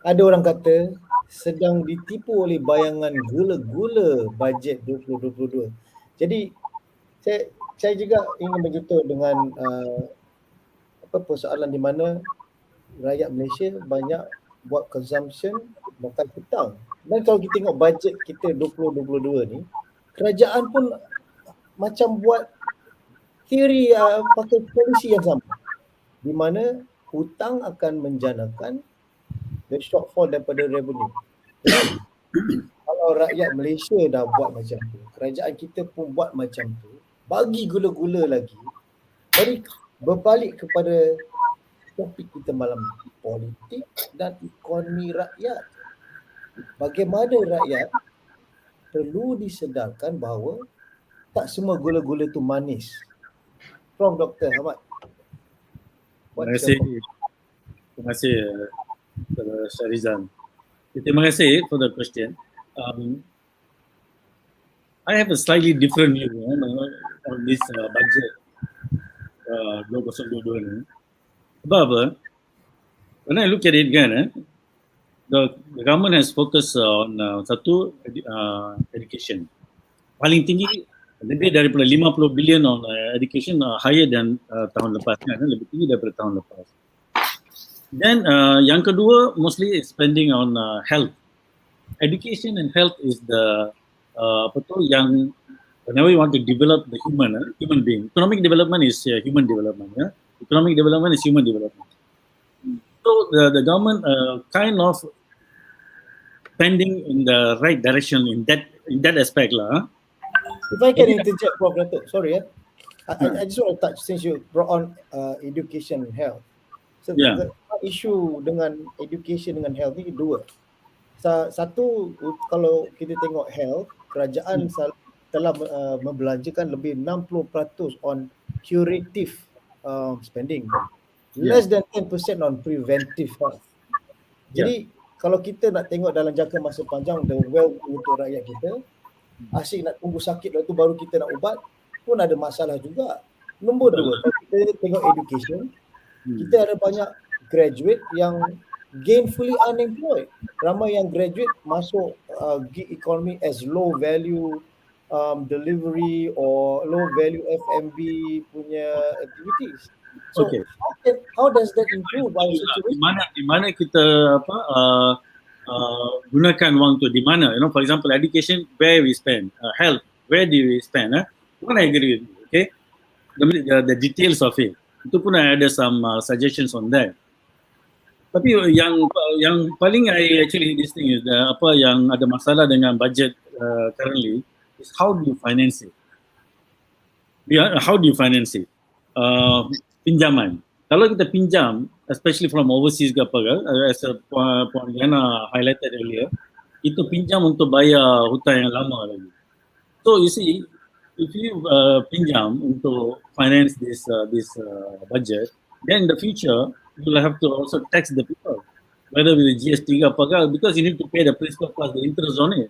ada orang kata sedang ditipu oleh bayangan gula-gula bajet 2022. Jadi saya juga ingin berjuta dengan persoalan di mana rakyat Malaysia banyak buat consumption makan hutang. Dan kalau kita tengok bajet kita 2022 ni, kerajaan pun macam buat teori pakai polisi yang sama, di mana hutang akan menjanakan the shortfall daripada revenue. Jadi, kalau rakyat Malaysia dah buat macam tu, kerajaan kita pun buat macam tu, bagi gula-gula lagi. Jadi berbalik kepada topik kita malam ni, politik dan ekonomi rakyat. Bagaimana rakyat perlu disedarkan bahawa tak semua gula-gula tu manis. Prof. Dr. Ahmad. Terima kasih SHARIZAL. Terima kasih for the question. I have a slightly different view on this budget 2022 ni. Sebab apa? When I look at it again, the government has focused on education. Paling tinggi lebih daripada 50 bilion on education, higher than tahun lepas kan, lebih tinggi daripada tahun lepas. Then yang kedua mostly is spending on health. Education and health is the yang whenever you want to develop the human being. Economic development is human development. Yeah? Economic development is human development. So the government kind of spending in the right direction in that aspect lah. If I can interject, Prof. Dato', sorry. I just want to touch since you brought on education and health. So the issue dengan education dengan health ni dua. Satu, kalau kita tengok health, kerajaan telah membelanjakan lebih 60% on curative spending. Less than 10% on preventive health. Jadi kalau kita nak tengok dalam jangka masa panjang the wealth untuk rakyat kita, asyik nak tunggu sakit lepas tu baru kita nak ubat pun ada masalah juga. Nombor dua, kalau kita tengok education, kita ada banyak graduate yang gainfully unemployed. Ramai yang graduate masuk gig economy as low value delivery or low value F&B punya activities. So how does that improve our situation? Di mana kita gunakan wang tu, di mana, for example education, where we spend, health, where do we spend, One I agree with you, okay, the details of it, itu pun ada some suggestions on that. Tapi yang paling I actually this thing is apa yang ada masalah dengan budget currently is how do you finance it? How do you finance it? Pinjaman. Kalau kita pinjam, especially from overseas ke apa, as Puan LIYANA highlighted earlier, itu pinjam untuk bayar hutang yang lama lagi. So you see, if you pinjam untuk finance this budget, then in the future you will have to also tax the people, whether with the GST ke apa, because you need to pay the principal plus the interest on it,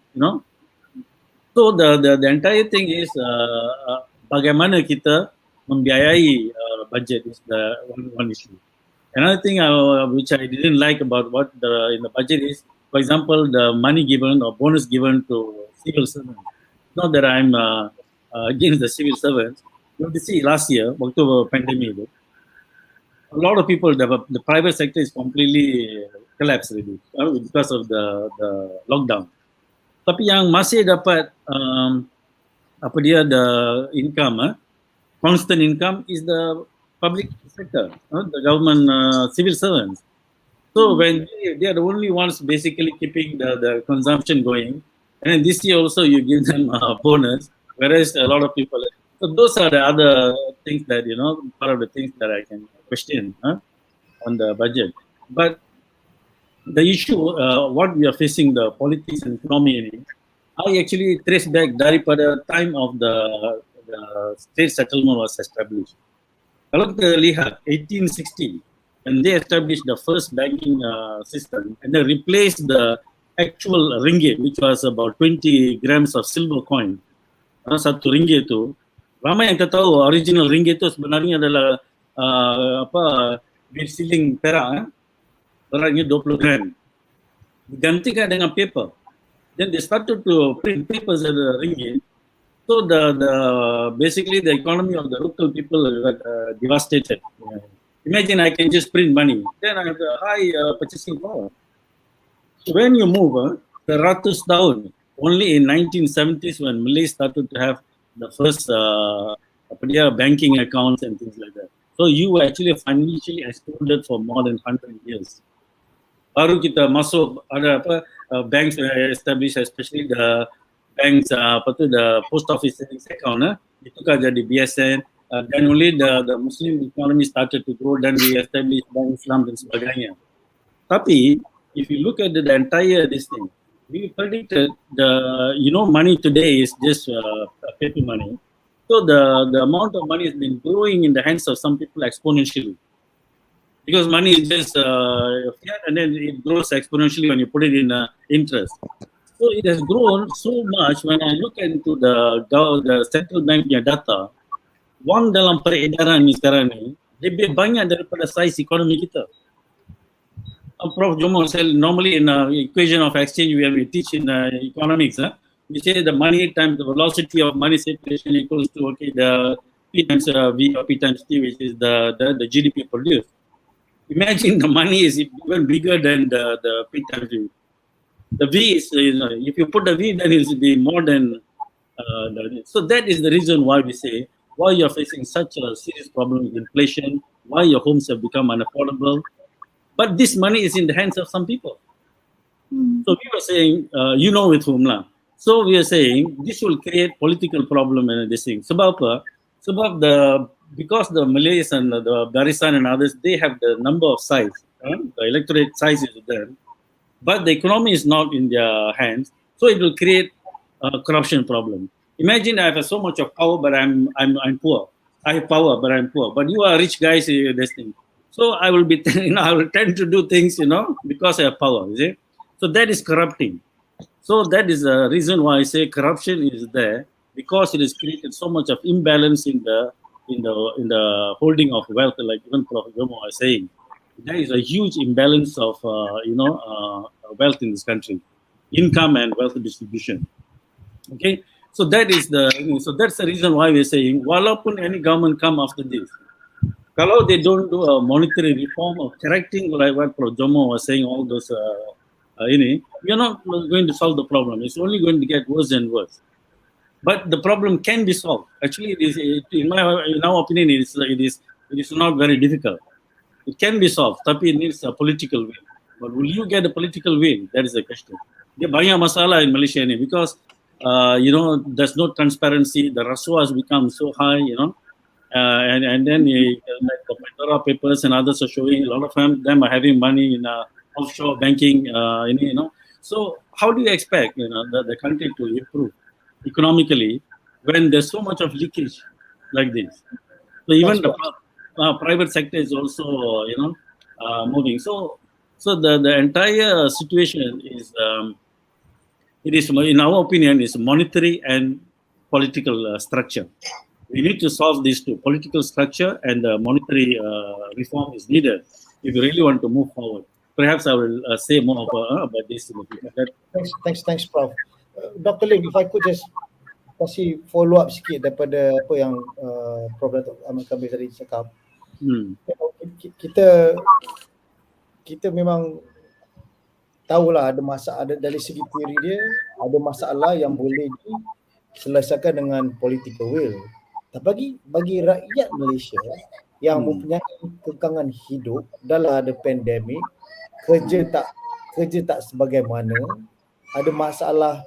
So the entire thing is bagaimana kita membiayai budget is the one issue. Another thing which I didn't like about what in the budget is, for example, the money given or bonus given to civil servants. Not that I'm against the civil servants. You have to see last year, October pandemic, a lot of people, the private sector is completely collapsed already because of the lockdown. Tapi yang masih dapat the income, constant income is the public sector, the government civil servants. So when they are the only ones basically keeping the consumption going, and then this year also you give them a bonus, whereas a lot of people. So those are the other things that part of the things that I can question on the budget. But the issue, what we are facing, the politics and economy, I actually trace back daripada time of the state settlement was established. Kalau kita lihat 1860, when they established the first banking system and they replaced the actual ringgit, which was about 20 grams of silver coin, satu ringgit tu, ramai yang tak tahu original ringgit tu sebenarnya adalah bill ceiling perak, beratnya 20 gram. Digantikan dengan paper. Then they started to print papers at the ringgit. So basically the economy of the local people got devastated. Imagine I can just print money. Then I have the high purchasing power. So when you move, the ratus tahun, only in 1970s when Malay started to have the first banking accounts and things like that. So you were actually financially excluded for more than 100 years. Baru kita masuk ada banks established, especially the banks the post office savings account, ditukar jadi BSN. Then only the Muslim economy started to grow. Then we established Bank Islam dan sebagainya. Tapi if you look at the entire this thing, we predicted money today is just paper money. So the amount of money has been growing in the hands of some people exponentially. Because money is just fiat and then it grows exponentially when you put it in interest. So it has grown so much when I look into the central bank data, wang dalam peredaran ni sekarang ni lebih banyak daripada saiz ekonomi kita. Prof JOMO said normally in equation of exchange we teach in economics, we say the money times the velocity of money circulation equals to the P times V or P times T, which is the GDP produced. Imagine the money is even bigger than the P times V. The V is, if you put the V, then it will be more than so that is the reason why we say why you are facing such a serious problem with inflation, why your homes have become unaffordable. But this money is in the hands of some people. So we were saying, with whom lah. So we are saying this will create political problem and this thing. Sebab apa? Sebab because the Malays and the Barisan and others, they have the number of size, the electorate size is there, but the economy is not in their hands, so it will create a corruption problem. Imagine I have so much of power, but I'm poor. I have power, but I'm poor. But you are rich guys, this thing. So I will be, I will tend to do things, because I have power. You see? So that is corrupting. So that is the reason why I say corruption is there, because it has created so much of imbalance in the holding of wealth, like even Prof JOMO was saying. There is a huge imbalance of wealth in this country, income and wealth distribution. Okay, so that is that's the reason why we're saying, walaupun any government come after this, kalau they don't do a monetary reform of correcting, like what Prof JOMO was saying, all those, we are not going to solve the problem. It's only going to get worse and worse. But the problem can be solved. Actually, in our opinion, it is not very difficult. It can be solved, tapi it needs a political will. But will you get a political will? That is the question. Dia banyak masalah in Malaysia ni because there's no transparency. The rasuah has become so high, and then like the Pandora papers and others are showing a lot of them are having money in offshore banking. So how do you expect the country to improve economically when there's so much of leakage like this? So even the private sector is also moving. So the entire situation is it is, in our opinion, is monetary and political structure. We need to solve these two. Political structure and monetary reform is needed if you really want to move forward. Perhaps I will say more about this in the future. Thanks, Prof. Dr. Lim, if I could just kasih follow up sikit daripada apa yang Prof Datuk Ahmad Kamil tadi cakap. Kita memang tahulah ada masalah, ada dari segi teori dia ada masalah yang boleh diselesaikan dengan political will. Tapi bagi rakyat Malaysia yang mempunyai kekangan hidup dalam ada pandemik, kerja tak sebagaimana, ada masalah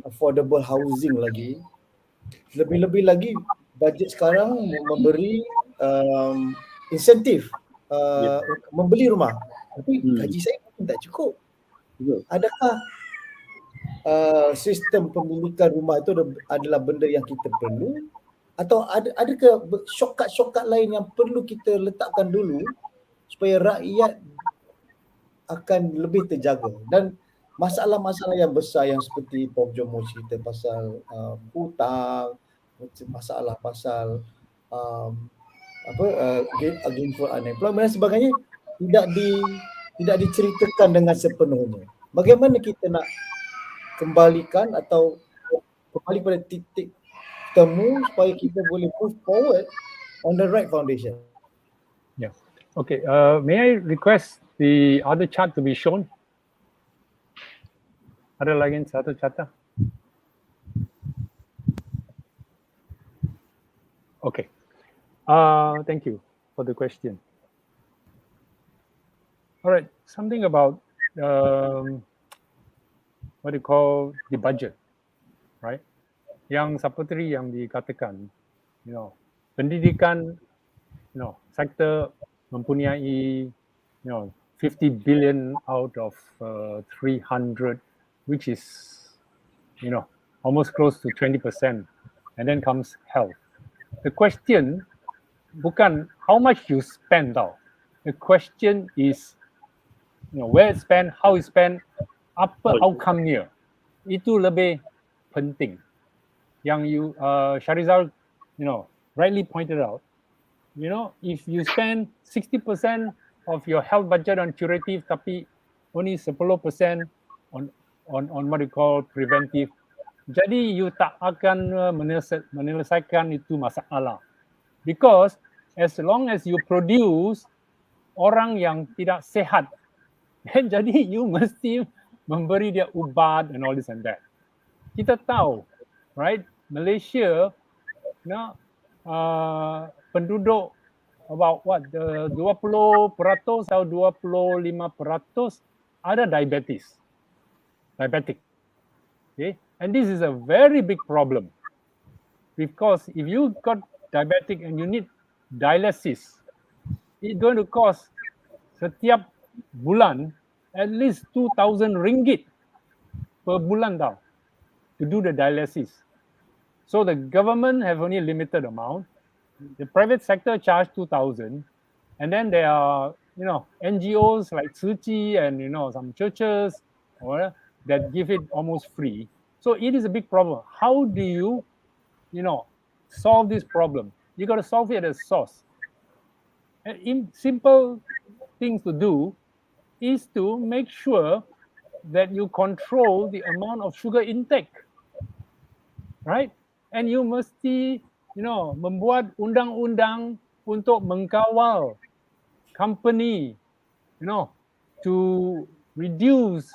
affordable housing lagi, lebih-lebih lagi bajet sekarang memberi insentif membeli rumah, tapi gaji saya pun tak cukup. Adakah sistem pemilikan rumah itu adalah benda yang kita perlu, atau adakah shortcut lain yang perlu kita letakkan dulu supaya rakyat akan lebih terjaga? Dan masalah-masalah yang besar yang seperti Prof JOMO cerita pasal hutang, masalah pasal gainful unemployment dan sebagainya tidak diceritakan dengan sepenuhnya. Bagaimana kita nak kembalikan atau kembali pada titik temu supaya kita boleh move forward on the right foundation? Yeah. Okay. May I request the other chart to be shown? Ada lagi satu chart? Okay. Thank you for the question. All right. Something about what you call the budget, right? Yang seperti yang dikatakan, pendidikan, sektor mempunyai, 50 billion out of 300, which is, almost close to 20%. And then comes health. The question bukan how much you spend tau. The question is, where it's spent, how it's spent, apa outcome-nya. Itu lebih penting. Yang you, SHARIZAL, rightly pointed out, if you spend 60% of your health budget on curative, tapi only 10% on what you call preventive, jadi you tak akan menyelesaikan itu masalah. Because as long as you produce orang yang tidak sehat, jadi you mesti memberi dia ubat and all this and that. Kita tahu, right? Malaysia, penduduk about what, 20% atau 25% ada diabetic. Okay, and this is a very big problem because if you got diabetic and you need dialysis, it's going to cost setiap bulan at least 2,000 ringgit per bulan tau, to do the dialysis. So the government have only a limited amount. The private sector charge 2,000, and then there are NGOs like Tzu and some churches that give it almost free. So it is a big problem. How do you solve this problem? You got to solve it at the source. And simple things to do is to make sure that you control the amount of sugar intake, right? And you mesti membuat undang-undang untuk mengkawal company, to reduce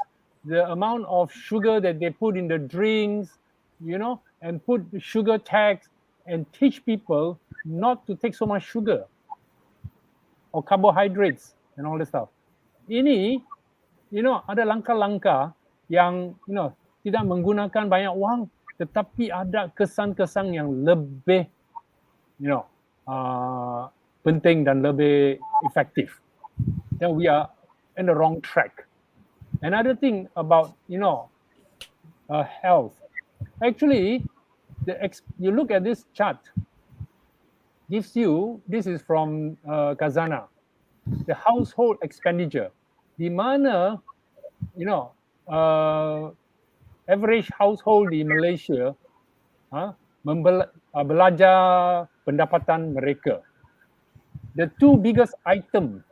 the amount of sugar that they put in the drinks, and put sugar tax and teach people not to take so much sugar or carbohydrates and all this stuff. Ini, ada langkah-langkah yang, tidak menggunakan banyak wang, tetapi ada kesan-kesan yang lebih, penting dan lebih efektif. Then we are in the wrong track. Another thing about, health. Actually, you look at this chart, gives you, this is from Khazanah, the household expenditure, di mana, average household di Malaysia belajar pendapatan mereka. The two biggest item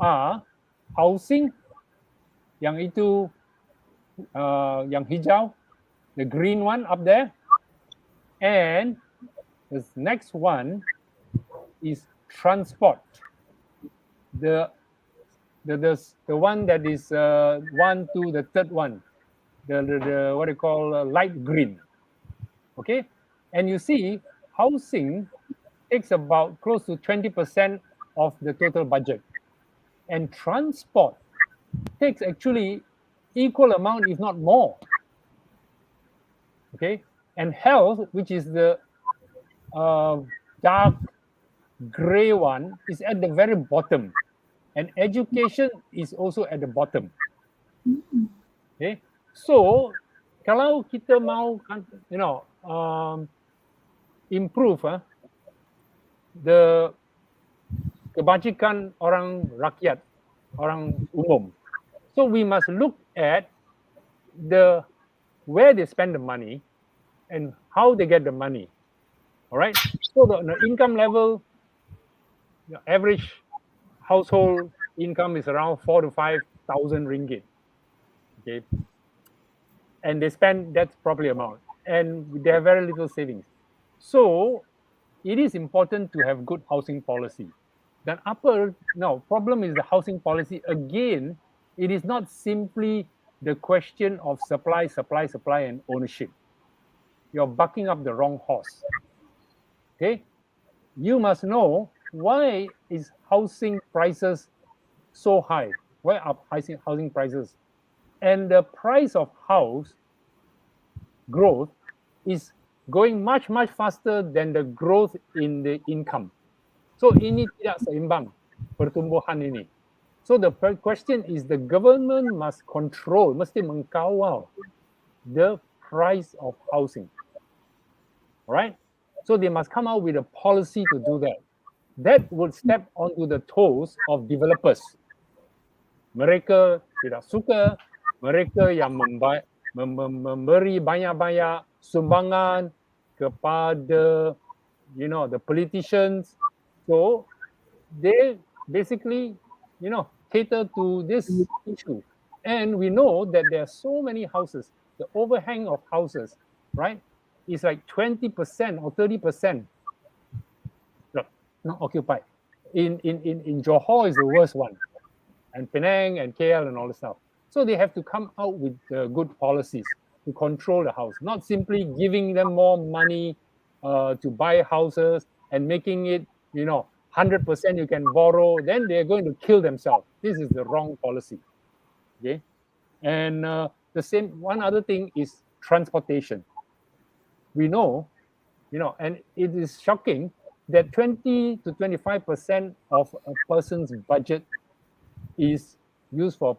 are housing, yang itu yang hijau, the green one up there, and the next one is transport. The one that is one to the third one, the what you call light green. Okay, and you see housing takes about close to 20% of the total budget, and transport takes actually equal amount, if not more. Okay, and health, which is the dark gray one, is at the very bottom, and education is also at the bottom. Okay, so kalau kita mau, improve the kebajikan orang rakyat, orang umum, so we must look at where they spend the money and how they get the money. All right, so the income level, the average household income is around 4,000 to 5,000 ringgit. Okay, and they spend that properly amount, and they have very little savings. So it is important to have good housing policy. The problem is the housing policy. Again, it is not simply the question of supply, and ownership. You're bucking up the wrong horse. Okay, you must know why is housing prices so high. Why are housing prices? And the price of house growth is going much faster than the growth in the income. So ini tidak seimbang pertumbuhan ini. So the question is the government must control, mesti mengkawal the price of housing. Right? So they must come out with a policy to do that. That would step onto the toes of developers. Mereka tidak suka, mereka yang memberi banyak-banyak sumbangan kepada the politicians. So they basically cater to this issue. And we know that there are so many houses, the overhang of houses, right, is like 20% or 30% not occupied. In Johor is the worst one, and Penang and KL and all this stuff. So they have to come out with good policies to control the house, not simply giving them more money to buy houses and making it 100% you can borrow. Then they're going to kill themselves. This is the wrong policy. Okay, and one other thing is transportation. We know, and it is shocking that 20 to 25% of a person's budget is used for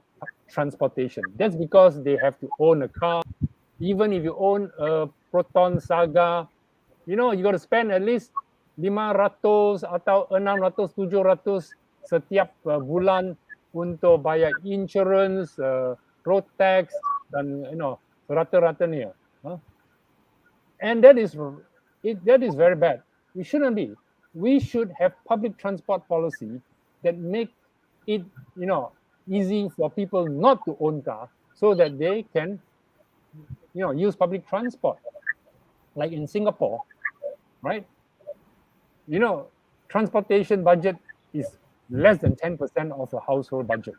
transportation. That's because they have to own a car. Even if you own a Proton Saga, you got to spend at least 500 atau 600, 700 setiap bulan untuk bayar insurance, road tax, dan rata-rata ni. And that is very bad. We shouldn't be. We should have public transport policy that make it easy for people not to own car, so that they can use public transport. Like in Singapore, right? Transportation budget is less than 10% of the household budget.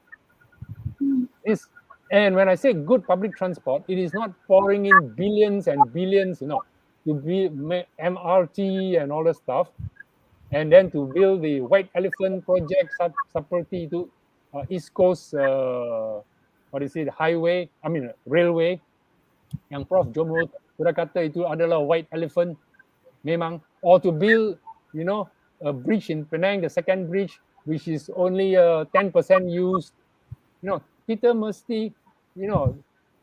And when I say good public transport, it is not pouring in billions and billions, to build MRT and all that stuff, and then to build the White Elephant project seperti itu, East Coast, railway, yang Prof JOMO sudah kata itu adalah White Elephant, memang, or to build, a bridge in Penang, the second bridge, which is only 10% used. Kita mesti,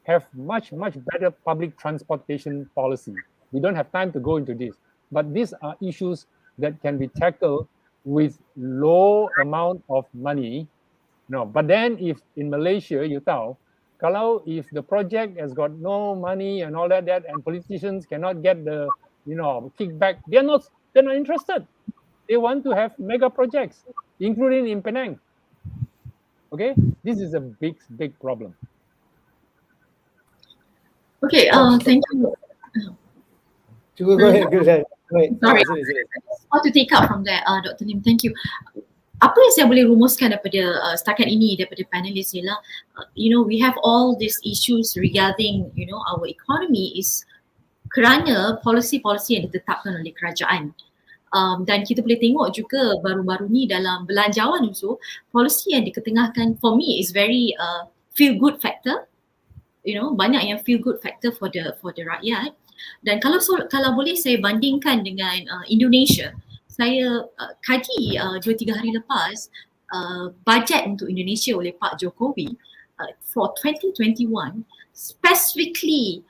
have much better public transportation policy. We don't have time to go into this, but these are issues that can be tackled with low amount of money. But then if in Malaysia, you tahu, Kalau if the project has got no money and all that, and politicians cannot get the kickback, they're not interested. They want to have mega projects, including in Penang. Okay, this is a big problem. Okay, thank you. Go ahead. Sorry, I just want to take up from there, Dr. Lim. Thank you. Apa yang saya boleh rumuskan daripada setakat ini daripada panelis ialah, we have all these issues regarding, our economy is kerana policy-policy yang ditetapkan oleh kerajaan. Dan kita boleh tengok juga baru-baru ni dalam belanjawan itu, policy yang diketengahkan for me is very feel good factor. Banyak yang feel good factor for the rakyat. Dan kalau boleh saya bandingkan dengan Indonesia, saya kaji 2-3 hari lepas bajet untuk Indonesia oleh Pak Jokowi for 2021 specifically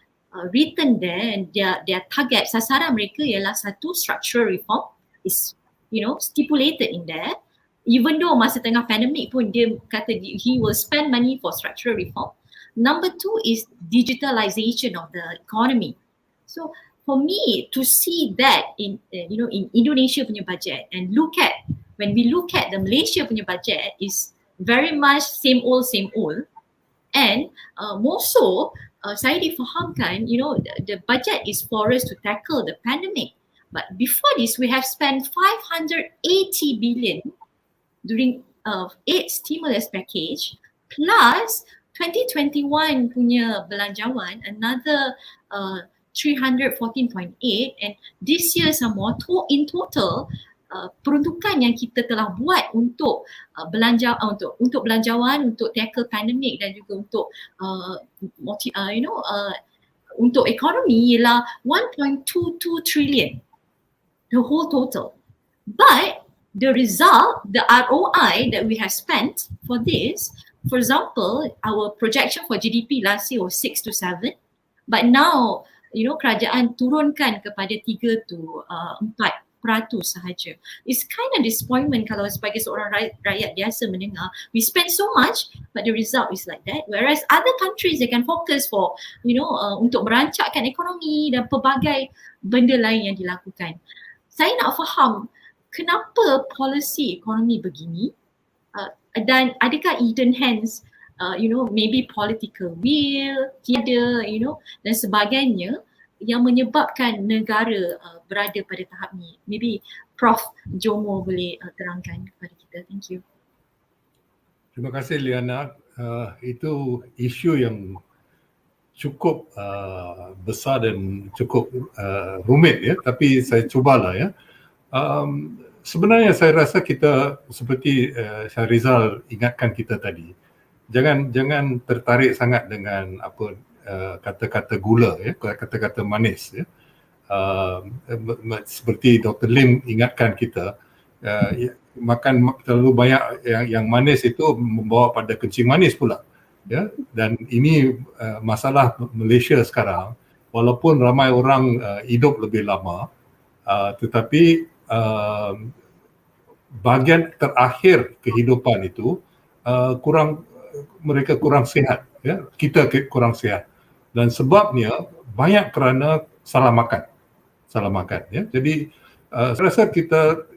written there, and their target sasaran mereka ialah satu, structural reform is stipulated in there, even though masa tengah pandemic pun dia kata he will spend money for structural reform. Number 2 is digitalization of the economy. So for me to see that in Indonesia punya budget and when we look at the Malaysia punya budget is very much same old, and more so saya difahamkan the budget is for us to tackle the pandemic, but before this we have spent 580 billion during 8 stimulus package plus 2021 punya belanjawan another 314.8, and this year some more in total peruntukan yang kita telah buat untuk untuk belanjawan, untuk tackle pandemik dan juga untuk untuk ekonomi ialah 1.22 trillion, the whole total. But the result, the ROI that we have spent for this, for example, our projection for GDP last year was 6 to 7, but now kerajaan turunkan kepada 3 to 4% sahaja. It's kind of disappointment kalau sebagai seorang rakyat biasa mendengar. We spend so much but the result is like that. Whereas other countries they can focus for untuk merancakkan ekonomi dan pelbagai benda lain yang dilakukan. Saya nak faham kenapa policy ekonomi begini dan adakah hidden hands, maybe political will, tiada, dan sebagainya yang menyebabkan negara berada pada tahap ni. Maybe Prof JOMO boleh terangkan kepada kita. Thank you. Terima kasih LIYANA. Itu isu yang cukup besar dan cukup rumit ya, tapi saya cubalah ya. Sebenarnya saya rasa kita seperti SHARIZAL ingatkan kita tadi, jangan tertarik sangat dengan apa kata-kata gula ya, kata-kata manis ya. Seperti Dr. Lim ingatkan kita, makan terlalu banyak yang manis itu membawa pada kencing manis pula ya. Dan ini masalah Malaysia sekarang, walaupun ramai orang hidup lebih lama, tetapi bahagian terakhir kehidupan itu mereka kurang sihat ya, kita kurang sihat, dan sebabnya banyak kerana salah makan ya. Jadi saya rasa kita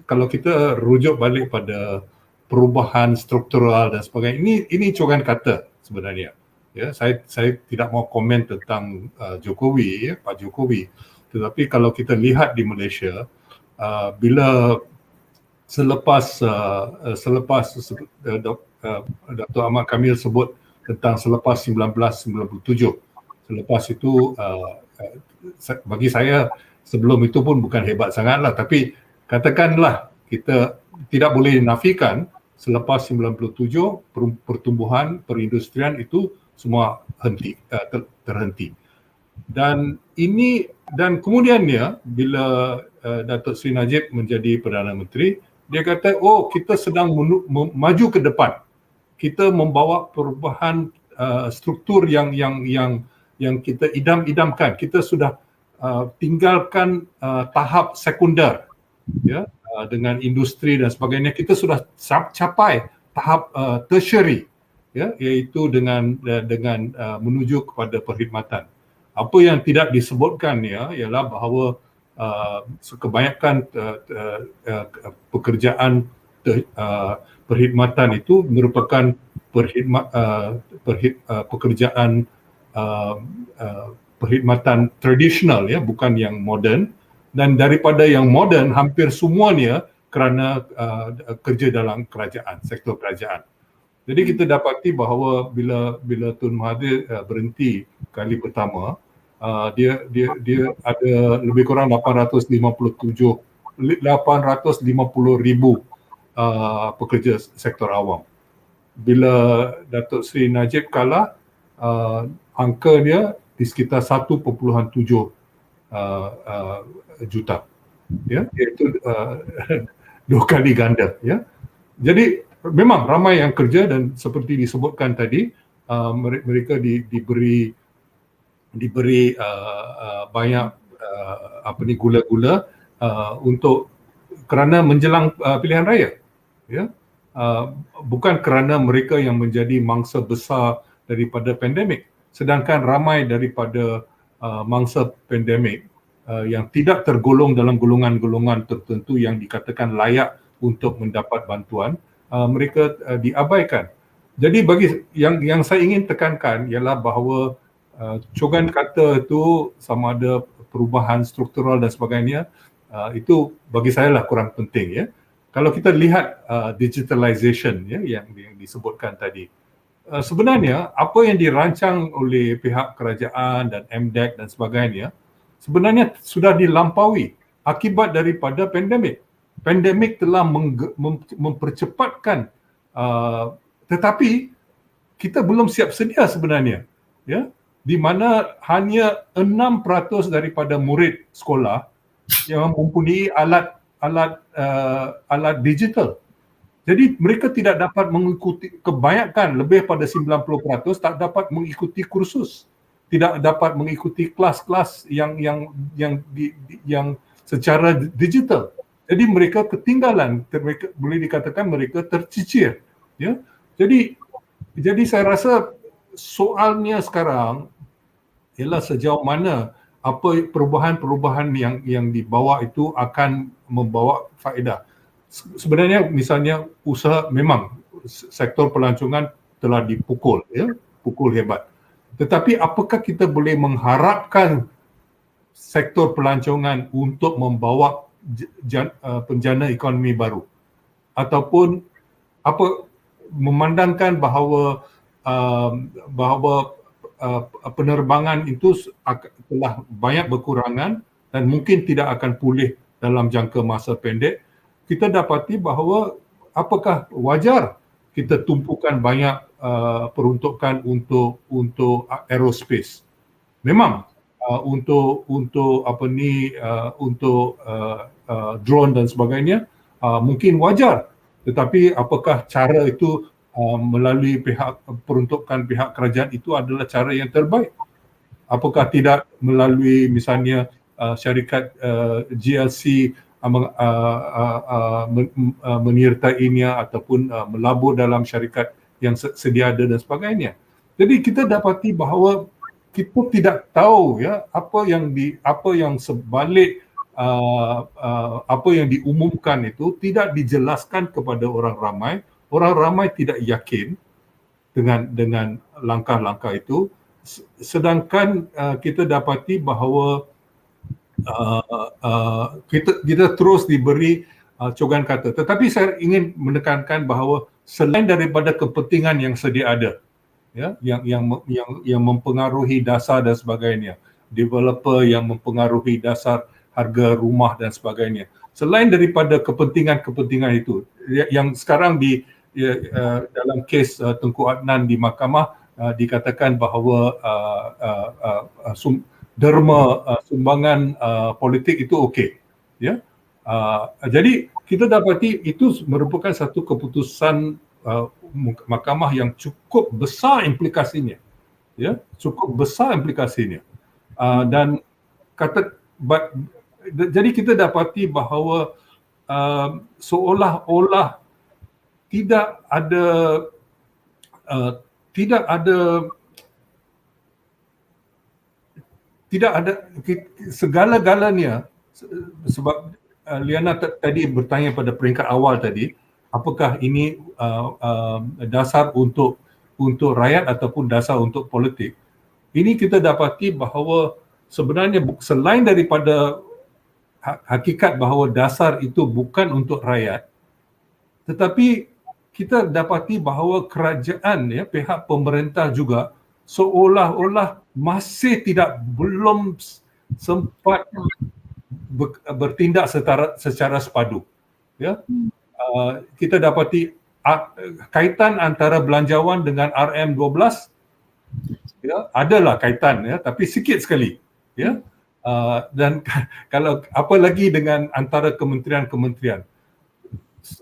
kalau kita rujuk balik pada perubahan struktural dan sebagainya, ini coran kata sebenarnya ya. Saya tidak mau komen tentang Jokowi ya, Pak Jokowi, tetapi kalau kita lihat di Malaysia, bila selepas Dr. Ahmad KAMEEL sebut tentang selepas 1997, selepas itu bagi saya sebelum itu pun bukan hebat sangatlah, tapi katakanlah kita tidak boleh nafikan selepas 97 pertumbuhan perindustrian itu semua terhenti. Dan kemudiannya bila Datuk Seri Najib menjadi Perdana Menteri, dia kata kita sedang maju ke depan. Kita membawa perubahan struktur yang kita idam-idamkan. Kita sudah tinggalkan tahap sekunder ya, dengan industri dan sebagainya. Kita sudah capai tahap tertiary ya, iaitu dengan menuju kepada perkhidmatan. Apa yang tidak disebutkan ya ialah bahawa kebanyakan pekerjaan perkhidmatan itu merupakan pekerjaan perkhidmatan tradisional ya, bukan yang moden, dan daripada yang moden hampir semuanya kerana kerja dalam kerajaan, sektor kerajaan. Jadi kita dapati bahawa bila Tun Mahathir berhenti kali pertama, dia ada lebih kurang 850,000 pekerja sektor awam. Bila Datuk Seri Najib kalah, angka dia di sekitar 1.7 juta, ya, iaitu 2 kali ganda, ya. Jadi memang ramai yang kerja dan seperti disebutkan tadi, mereka diberi banyak gula-gula untuk kerana menjelang pilihan raya, ya. Bukan kerana mereka yang menjadi mangsa besar daripada pandemik, sedangkan ramai daripada mangsa pandemik yang tidak tergolong dalam golongan-golongan tertentu yang dikatakan layak untuk mendapat bantuan, mereka diabaikan. Jadi bagi yang saya ingin tekankan ialah bahawa cogan kata itu sama ada perubahan struktural dan sebagainya, itu bagi saya lah kurang penting, ya. Kalau kita lihat digitalization, ya, yang disebutkan tadi, sebenarnya apa yang dirancang oleh pihak kerajaan dan MDEC dan sebagainya sebenarnya sudah dilampaui akibat daripada pandemik. Pandemik telah mempercepatkan, tetapi kita belum siap sedia sebenarnya, ya, di mana hanya 6% daripada murid sekolah yang mempunyai alat digital. Jadi mereka tidak dapat mengikuti, kebanyakan lebih pada 90% tak dapat mengikuti kursus, tidak dapat mengikuti kelas-kelas yang secara digital. Jadi mereka ketinggalan, mereka boleh dikatakan mereka tercicir, ya. Jadi saya rasa soalnya sekarang ialah sejauh mana apa perubahan-perubahan yang dibawa itu akan membawa faedah. Sebenarnya misalnya usaha, memang sektor pelancongan telah dipukul, ya, pukul hebat. Tetapi apakah kita boleh mengharapkan sektor pelancongan untuk membawa penjana ekonomi baru, ataupun memandangkan bahawa penerbangan itu telah banyak berkurangan dan mungkin tidak akan pulih dalam jangka masa pendek. Kita dapati bahawa apakah wajar kita tumpukan banyak peruntukan untuk aerospace. Memang untuk drone dan sebagainya mungkin wajar, tetapi apakah cara itu melalui peruntukan pihak kerajaan itu adalah cara yang terbaik? Apakah tidak melalui misalnya syarikat GLC menyertainya ataupun melabur dalam syarikat yang sedia ada dan sebagainya. Jadi kita dapati bahawa kita tidak tahu, ya, apa yang sebalik apa yang diumumkan itu tidak dijelaskan kepada orang ramai. Orang ramai tidak yakin dengan langkah-langkah itu, sedangkan kita dapati bahawa kita terus diberi cogan kata. Tetapi saya ingin menekankan bahawa selain daripada kepentingan yang sedia ada, ya, yang mempengaruhi dasar dan sebagainya, developer yang mempengaruhi dasar harga rumah dan sebagainya, selain daripada kepentingan-kepentingan itu yang sekarang dalam kes Tengku Adnan di mahkamah dikatakan bahawa sumbangan politik itu okey, ya. Jadi kita dapati itu merupakan satu keputusan mahkamah yang cukup besar implikasinya, ya, cukup besar implikasinya. Dan jadi kita dapati bahawa seolah-olah tidak ada tidak ada segala-galanya, sebab Liana tadi bertanya pada peringkat awal tadi, apakah ini dasar untuk rakyat ataupun dasar untuk politik. Ini kita dapati bahawa sebenarnya selain daripada hakikat bahawa dasar itu bukan untuk rakyat, tetapi kita dapati bahawa kerajaan, pihak pemerintah juga seolah-olah masih belum sempat bertindak secara sepadu. Kita dapati kaitan antara belanjawan dengan RM12, adalah kaitan, tapi sikit sekali. Dan kalau apa lagi dengan antara kementerian-kementerian.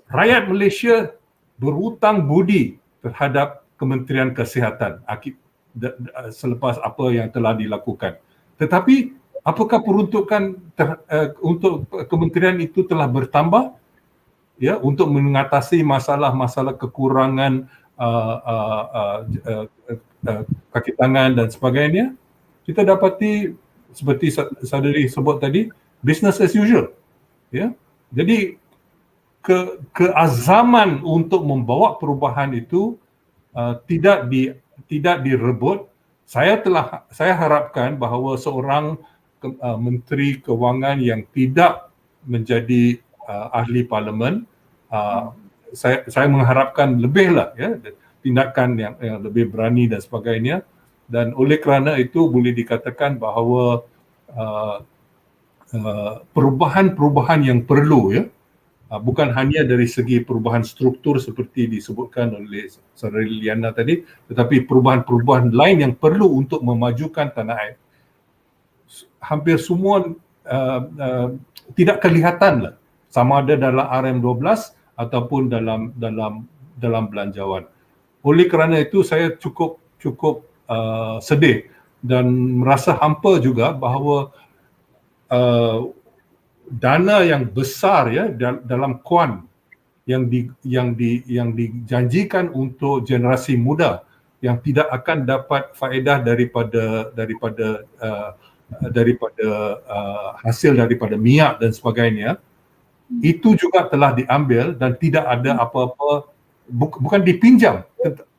Rakyat Malaysia berhutang budi terhadap Kementerian Kesihatan selepas apa yang telah dilakukan. Tetapi apakah peruntukan untuk kementerian itu telah bertambah untuk mengatasi masalah-masalah kekurangan kaki tangan dan sebagainya? Kita dapati seperti saudari sebut tadi, business as usual. Jadi keazaman untuk membawa perubahan itu tidak direbut. Saya harapkan bahawa seorang menteri kewangan yang tidak menjadi ahli parlimen, saya mengharapkan lebihlah, tindakan yang lebih berani dan sebagainya. Dan oleh kerana itu boleh dikatakan bahawa perubahan-perubahan yang perlu, bukan hanya dari segi perubahan struktur seperti disebutkan oleh Saudari LIYANA tadi, tetapi perubahan-perubahan lain yang perlu untuk memajukan tanah air. Hampir semua tidak kelihatan lah, sama ada dalam RM12 ataupun dalam belanjawan. Oleh kerana itu saya cukup sedih dan merasa hampa juga bahawa dana yang besar dalam kuan yang dijanjikan untuk generasi muda yang tidak akan dapat faedah daripada hasil daripada minyak dan sebagainya, itu juga telah diambil dan tidak ada apa-apa, bukan dipinjam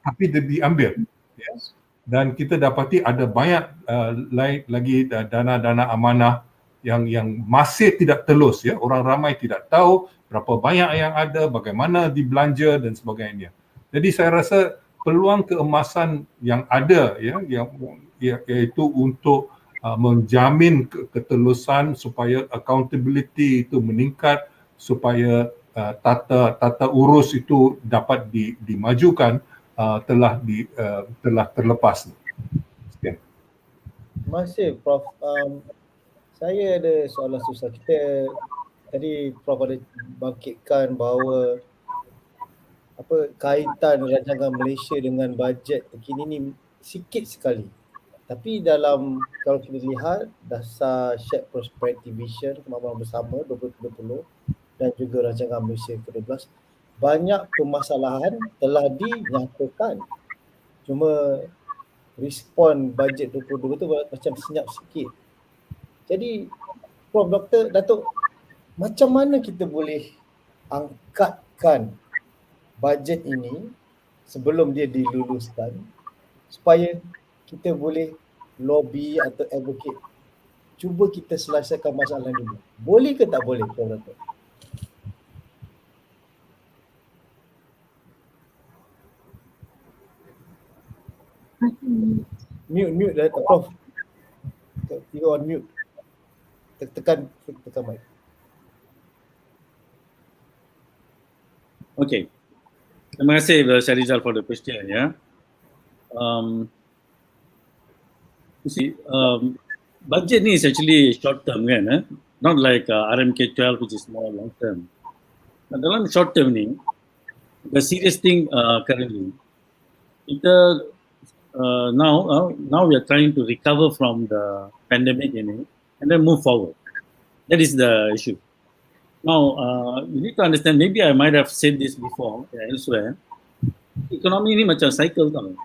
tapi diambil. Dan kita dapati ada banyak lagi dana-dana amanah yang masih tidak telus. Orang ramai tidak tahu berapa banyak yang ada, bagaimana dibelanja dan sebagainya. Jadi saya rasa peluang keemasan yang ada, iaitu untuk menjamin ketelusan supaya accountability itu meningkat, supaya tata urus itu dapat dimajukan, telah terlepas. Sekian. Terima kasih Prof. Saya ada soalan susah. Tadi Prof ada bangkitkan bahawa kaitan rancangan Malaysia dengan bajet terkini ni sikit sekali. Tapi kalau kita lihat dasar Shared Prosperity Vision Kemajuan Bersama 2030 dan juga rancangan Malaysia ke-12, banyak permasalahan telah dinyatakan. Cuma respon bajet 2020 tu macam senyap sikit. Jadi Prof, Dr. Datuk, macam mana kita boleh angkatkan bajet ini sebelum dia diluluskan supaya kita boleh lobby atau advocate? Cuba kita selesaikan masalah ini. Boleh ke tak boleh, Prof Datuk? Mute Datuk Prof. You on mute. Tekan mic. Okay. Terima kasih SHARIZAL for the question. You see, budget ni is actually short term kan, not like RMK12 which is more long term. Dalam short term ni, the serious thing currently, kita now we are trying to recover from the pandemic ini and then move forward. That is the issue. Now, you need to understand, maybe I might have said this before elsewhere, ekonomi ni macam cycle tau.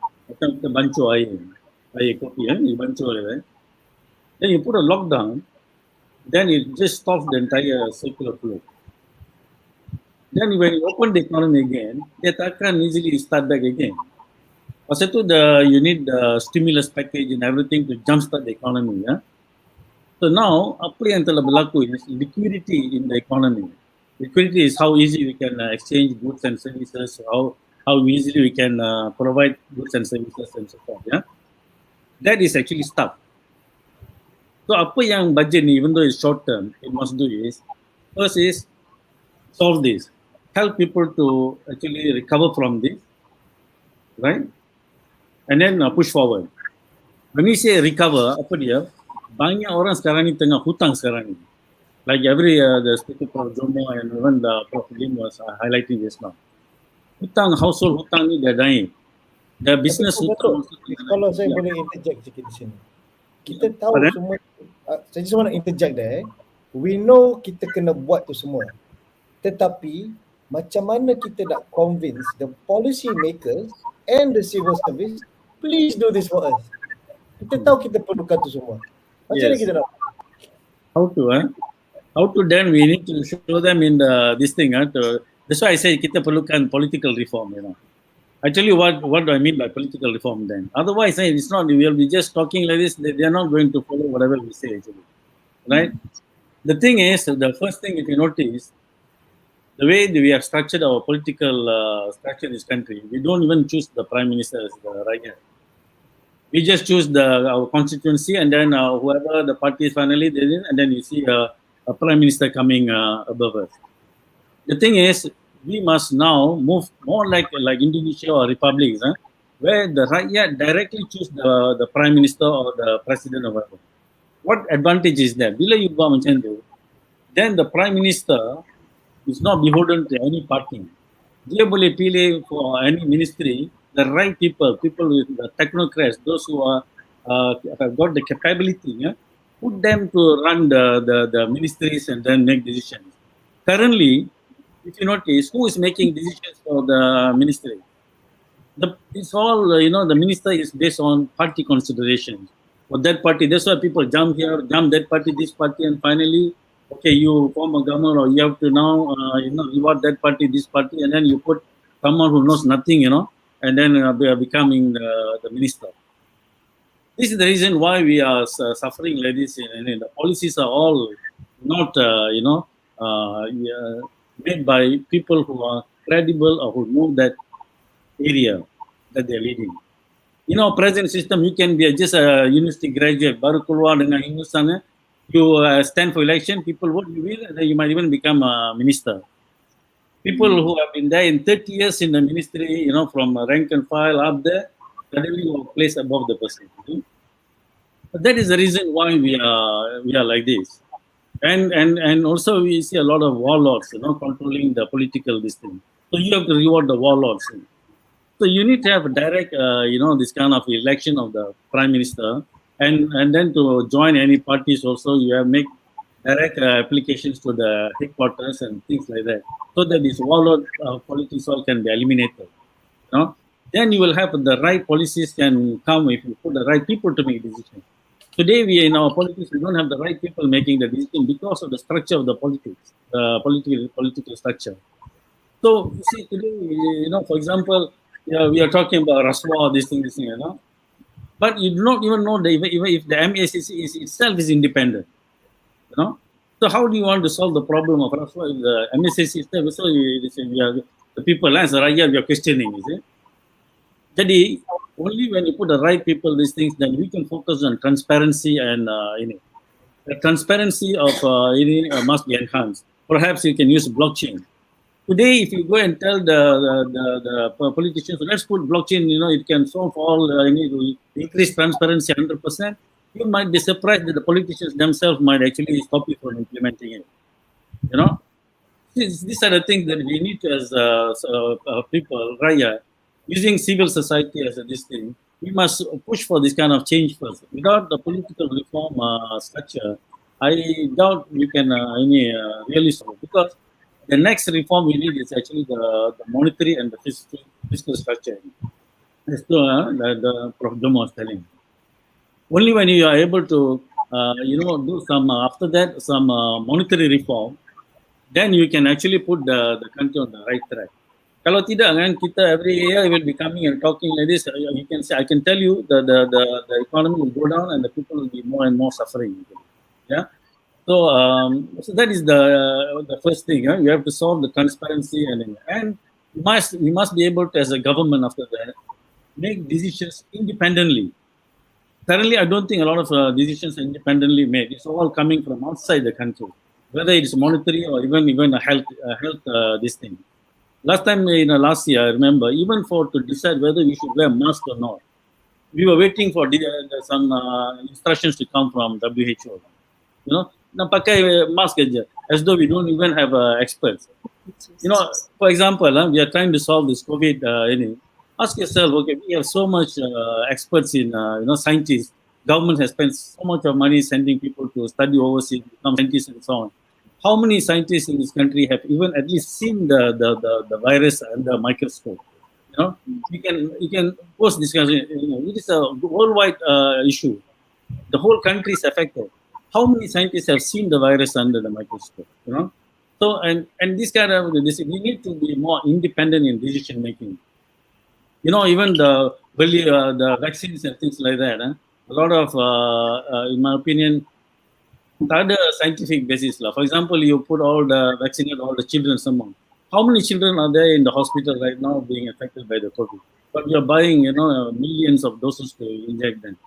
kita bancuh air kopi, you bancuh, right? Then you put a lockdown, then it just stops the entire circular flow. Then when you open the economy again, dia takkan easily start back again. Pasal tu you need the stimulus package and everything to jumpstart the economy. Yeah? So now, apa yang telah berlaku is liquidity in the economy. Liquidity is how easy we can exchange goods and services, how easily we can provide goods and services and so forth. Yeah? That is actually stuck. So apa yang budget ni, even though it's short term, it must do is, first is solve this. Help people to actually recover from this, right? And then push forward. When we say recover, apa dia? Banyak orang sekarang ni tengah hutang sekarang ni. Like the speaker Prof JOMO and even the Prof was highlighting this now. Hutang, household hutang ni dah naik. The business hutang. Kalau saya boleh interject sikit di sini. Kita tahu semua, saya just want to interject there. We know kita kena buat tu semua. Tetapi macam mana kita nak convince the policy makers and the civil service, please do this for us. Kita tahu kita perlukan tu semua. Macam mana kita nak? How to then we need to show them in this thing. That's why I say kita perlukan political reform. Actually, what do I mean by political reform then? Otherwise, it's not. We will be just talking like this. They are not going to follow whatever we say actually, right? The thing is, the first thing if you notice, the way we have structured our political structure in this country, we don't even choose the prime minister as the rakyat. We just choose our constituency, and then whoever the party is finally, and then you see a prime minister coming above us. The thing is, we must now move more like Indonesia or republics, where the rakyat directly choose the prime minister or the president or whatever. What advantage is that? Bila you buat macam tu, then the prime minister is not beholden to any party. Dia boleh pilih for any ministry the right people with the technocrats, those who have got the capability, put them to run the ministries and then make decisions. Currently, if you notice, who is making decisions for the ministry? It's all, the minister is based on party considerations. For that party, that's why people jump here, jump that party, this party, and finally, okay, you form a government, or you have to now, reward that party, this party, and then you put someone who knows nothing, and then they are becoming the minister. This is the reason why we are suffering like this. The policies are all not, made by people who are credible or who know that area that they are leading. In our present system, you can be just a university graduate, baru keluar dengan Hindusan, you stand for election, people vote you will, and then you might even become a minister. People who have been there in 30 years in the ministry, from rank and file up there, suddenly you are placed above the person. But that is the reason why we are like this. And also we see a lot of warlords, controlling the political thing. So you have to reward the warlords. So you need to have a direct, this kind of election of the prime minister, and then to join any parties also, you have make direct applications to the headquarters and things like that, so that this warlord politics all can be eliminated. Then you will have the right policies can come if you put the right people to make decisions. Today, in our politics, we don't have the right people making the decision because of the structure of the politics, political structure. So, you see, today, for example, we are talking about Rasuah, this thing, but you do not even know even if the MEACC itself is independent. So how do you want to solve the problem of Rasuah if the MEACC itself? So we are the people, as a rakyat, we are questioning, you see. Jadi, only when you put the right people, these things, then we can focus on transparency and the transparency of must be enhanced. Perhaps you can use blockchain. Today, if you go and tell the politicians, let's put blockchain, it can solve all, increase transparency 100%, you might be surprised that the politicians themselves might actually stop you from implementing it. These are the things that we need to, as people, Raya, using civil society as this thing, we must push for this kind of change first. Without the political reform structure, I doubt we can really solve, because the next reform we need is actually the monetary and the fiscal structure. That's true, the Prof. JOMO was telling. Only when you are able to, do some, after that, some monetary reform, then you can actually put the country on the right track. Kalau tidak kan, kita every year will be coming and talking like this. You can say, I can tell you the economy will go down and the people will be more and more suffering. Yeah. So that is the first thing. You have to solve the transparency and we must be able to, as a government, after that, make decisions independently. Currently, I don't think a lot of decisions are independently made. It's all coming from outside the country, whether it's monetary or even a health this thing. Last time last year, I remember, even to decide whether we should wear mask or not, we were waiting for some instructions to come from WHO. Nak pakai mask aja, as though we don't even have experts. For example, we are trying to solve this COVID. Ask yourself, okay, we have so much experts in, scientists. Government has spent so much of money sending people to study overseas, become scientists and so on. How many scientists in this country have even at least seen the virus under a microscope? You can post discussion. It is a worldwide issue. The whole country is affected. How many scientists have seen the virus under the microscope? So and this kind of we need to be more independent in decision making. Even the vaccines and things like that. A lot of, in my opinion, tak ada scientific basis lah. For example, you put vaccinate all the children somehow. How many children are there in the hospital right now being affected by the COVID? But we are buying, millions of doses to inject them,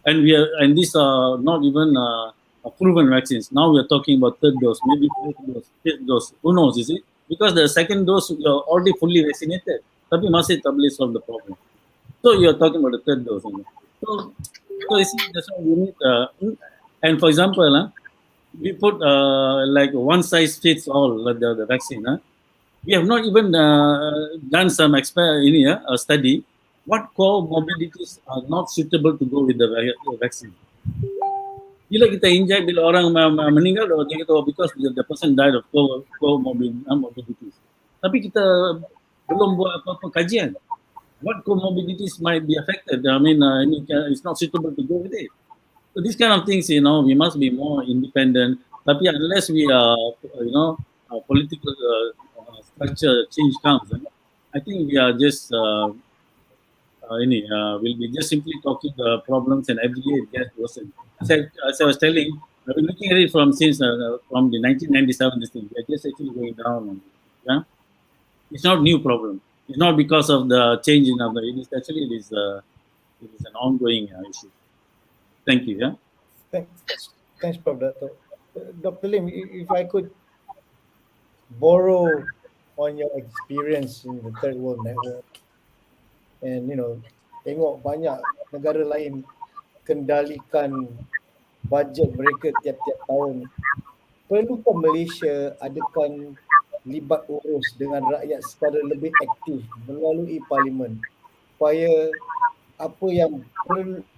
and these are not even proven vaccines. Now we are talking about third dose, maybe fourth dose, fifth dose. Who knows? Is it because the second dose you are already fully vaccinated? Tapi masih tak boleh solve the problem. So you are talking about the third dose. So you see, that's why we need. And for example, we put like one size fits all the vaccine. We have not even done some study. What comorbidities are not suitable to go with the vaccine? Bila kita inject, bila orang meninggal, dia kata because the person died of comorbidities. Tapi kita belum buat apa-apa kajian. What comorbidities might be affected? I mean, it's not suitable to go with it. So these kind of things, we must be more independent. Tapi unless we are, political structure change comes, I think we are just, we'll be just simply talking the problems and every year it gets worse. As I was telling, I've been looking at it from the 1997, this thing, we are just actually going down. It's not new problem. It's not because of the change in it is actually it is an ongoing issue. Thank you. Yeah. Thanks, Prof. Dato. Dr. Lim, if I could borrow on your experience in the third world network, and tengok banyak negara lain kendalikan bajet mereka tiap-tiap tahun. Perlukah Malaysia adakan libat urus dengan rakyat secara lebih aktif melalui parlimen supaya apa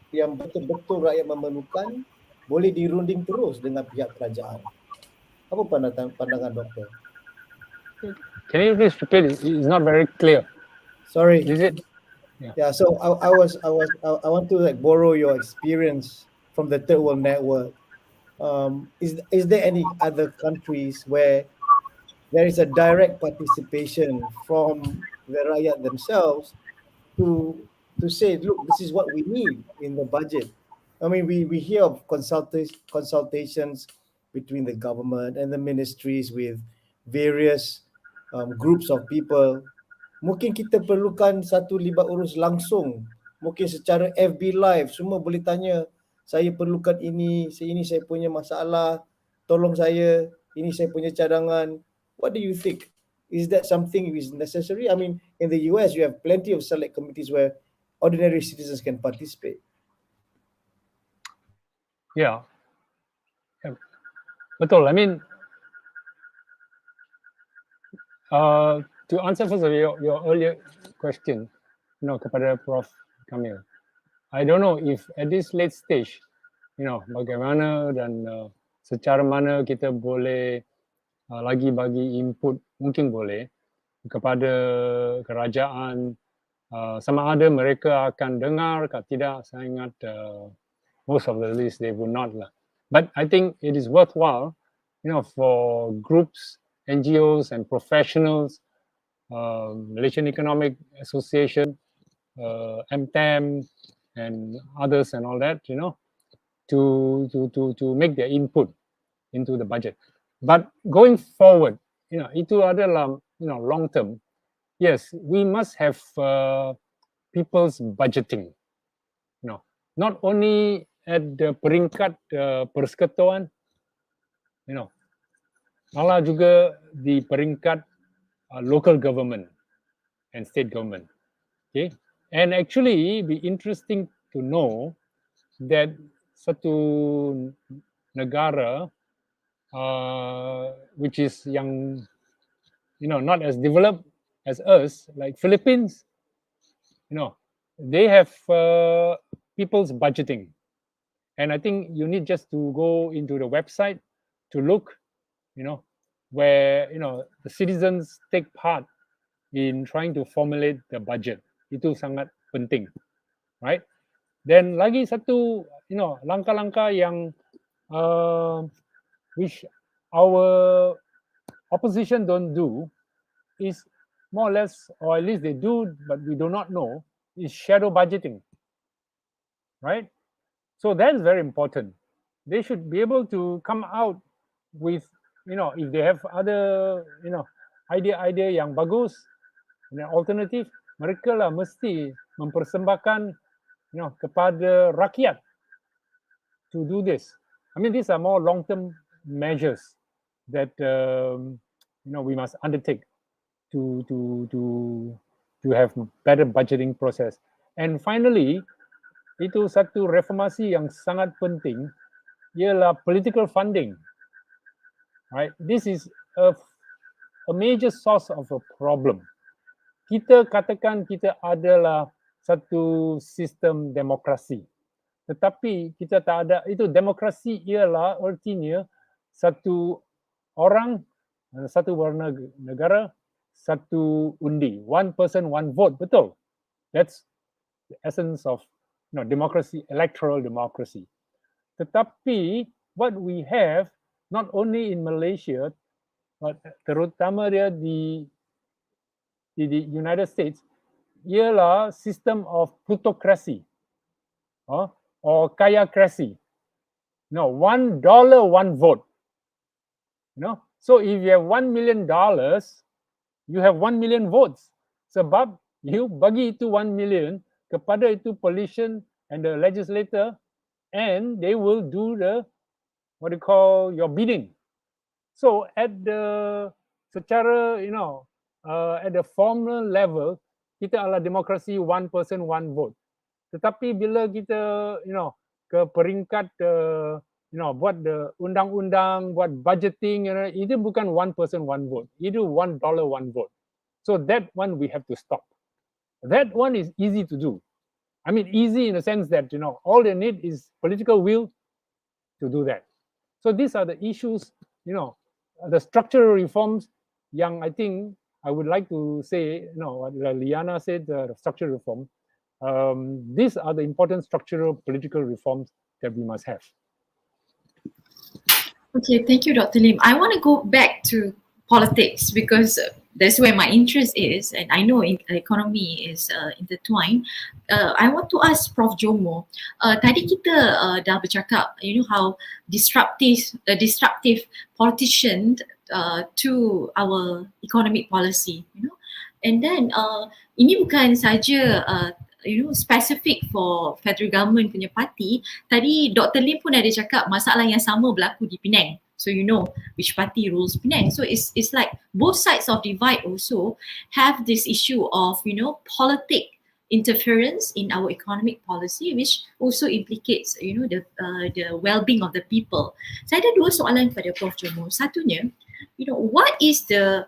yang betul-betul rakyat memerlukan boleh dirunding terus dengan pihak kerajaan? Apa pandangan doktor? Can you please repeat? It's not very clear. Sorry. Is it? Yeah. So I want to borrow your experience from the third world network. Is there any other countries where there is a direct participation from the rakyat themselves to say, look, this is what we need in the budget? I mean, we hear of consultations between the government and the ministries with various groups of people. Mungkin kita perlukan satu libat urus langsung. Mungkin secara FB Live, semua boleh tanya, saya perlukan ini saya punya masalah, tolong saya, ini saya punya cadangan. What do you think? Is that something is necessary? I mean, in the US, you have plenty of select committees where ordinary citizens can participate. Yeah. Betul. I mean, to answer first of your earlier question, kepada Prof. KAMEEL, I don't know if at this late stage, bagaimana dan secara mana kita boleh lagi bagi input, mungkin boleh kepada kerajaan sama ada mereka akan dengar atau tidak, saya ingat most of the list they would not lah. But I think it is worthwhile, for groups, NGOs and professionals, Malaysian Economic Association, MTEM and others and all that, to make their input into the budget. But going forward, itu adalah long term. Yes, we must have people's budgeting. Not only at the peringkat persekutuan, malah juga di peringkat local government and state government. Okay, and actually be interesting to know that satu negara which is yang not as developed as us, like Philippines, they have people's budgeting, and I think you need just to go into the website to look, where the citizens take part in trying to formulate the budget. Itu sangat penting, right? Dan lagi satu, langkah-langkah yang which our opposition don't do is more or less, or at least they do, but we do not know, is shadow budgeting, right? So that's very important. They should be able to come out with, if they have other, idea-idea yang bagus, alternatif, mereka lah mesti mempersembahkan, kepada rakyat to do this. I mean, these are more long-term measures that we must undertake to have better budgeting process. And finally, itu satu reformasi yang sangat penting, ialah political funding. Right? This is a major source of a problem. Kita katakan kita adalah satu sistem demokrasi, tetapi kita tak ada itu. Demokrasi ialah artinya satu orang, satu warna negara, satu undi, one person, one vote. Betul. That's the essence of democracy, electoral democracy. Tetapi what we have, not only in Malaysia, but terutama dia di United States, ialah system of plutocracy or kayacracy. $1, one vote. So if you have $1 million, you have 1 million votes. Sebab you bagi itu 1 million kepada itu politician and the legislator, and they will do the what you call your bidding. So at the secara at the formal level, kita adalah demokrasi one person one vote. Tetapi bila kita ke peringkat buat the undang-undang, buat budgeting, itu bukan one person one vote. Itu $1 one vote. So that one we have to stop. That one is easy to do. I mean, easy in the sense that all they need is political will to do that. So these are the issues, the structural reforms yang I think I would like to say, what LIYANA said, the structural reform. These are the important structural political reforms that we must have. Okay, thank you, Dr. Lim. I want to go back to politics because that's where my interest is, and I know economy is intertwined. I want to ask Prof. JOMO. Tadi kita dah bercakap, how disruptive politician to our economic policy, and then ini bukan saja specific for federal government punya parti. Tadi Dr. Lim pun ada cakap masalah yang sama berlaku di Penang. So which party rules Penang. So it's like both sides of divide also have this issue of politic interference in our economic policy, which also implicates the well-being of the people. Saya ada dua soalan kepada Prof. JOMO. Satunya, what is the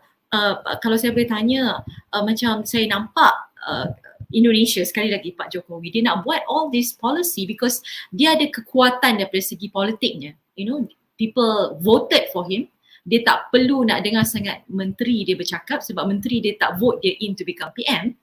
kalau saya boleh tanya, macam saya nampak Indonesia, sekali lagi Pak Jokowi, dia nak buat all this policy because dia ada kekuatan daripada segi politiknya. People voted for him. Dia tak perlu nak dengar sangat menteri dia bercakap sebab menteri dia tak vote dia in to become PM.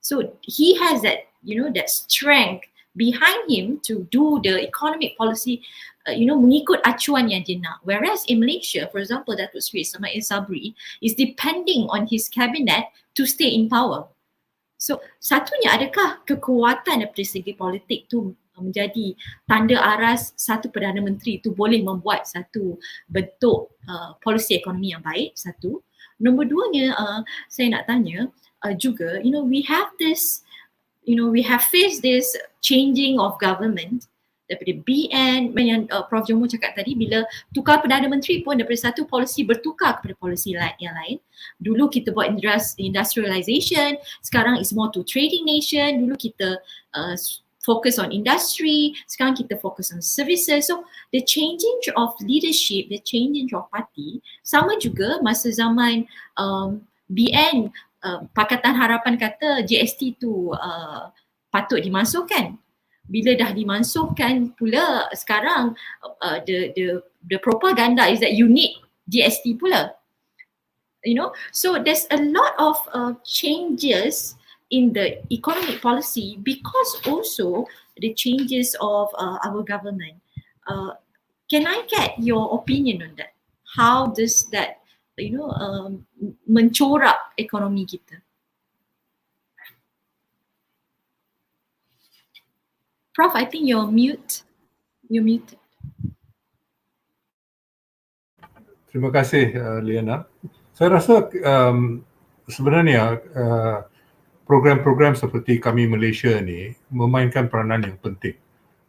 So he has that, that strength behind him to do the economic policy, mengikut acuan yang dia nak. Whereas in Malaysia, for example, Datuk Seri Ismail Sabri is depending on his cabinet to stay in power. So satunya, adakah kekuatan daripada segi politik tu menjadi tanda aras satu Perdana Menteri tu boleh membuat satu bentuk polisi ekonomi yang baik, satu. Nombor duanya, saya nak tanya juga, we have this, we have faced this changing of government daripada BN yang Prof Jomo cakap tadi, bila tukar Perdana Menteri pun daripada satu polisi bertukar kepada polisi yang lain. Dulu kita buat industrialization, sekarang is more to trading nation. Dulu kita focus on industry, sekarang kita focus on services. So the changing of leadership, the changing of party, sama juga masa zaman BN, Pakatan Harapan kata GST tu patut dimasukkan. Bila dah dimansuhkan pula sekarang, the propaganda is that you need GST pula. So there's a lot of changes in the economic policy because also the changes of our government. Can I get your opinion on that? How does that, mencorak ekonomi kita? Prof, I think you're mute. You're muted. Terima kasih Liana. Saya rasa sebenarnya program-program seperti Kami Malaysia ni memainkan peranan yang penting,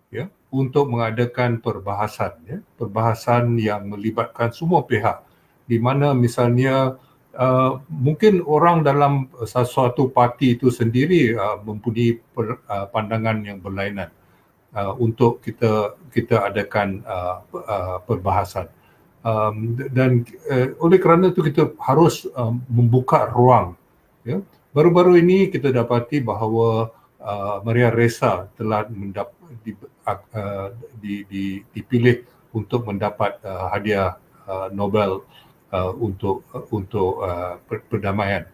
ya, untuk mengadakan perbahasan, ya, perbahasan yang melibatkan semua pihak, di mana misalnya mungkin orang dalam sesuatu parti itu sendiri mempunyai pandangan yang berlainan untuk kita adakan perbahasan. Dan oleh kerana itu kita harus membuka ruang. Ya. Baru-baru ini kita dapati bahawa Maria Ressa telah dipilih untuk mendapat hadiah Nobel untuk perdamaian.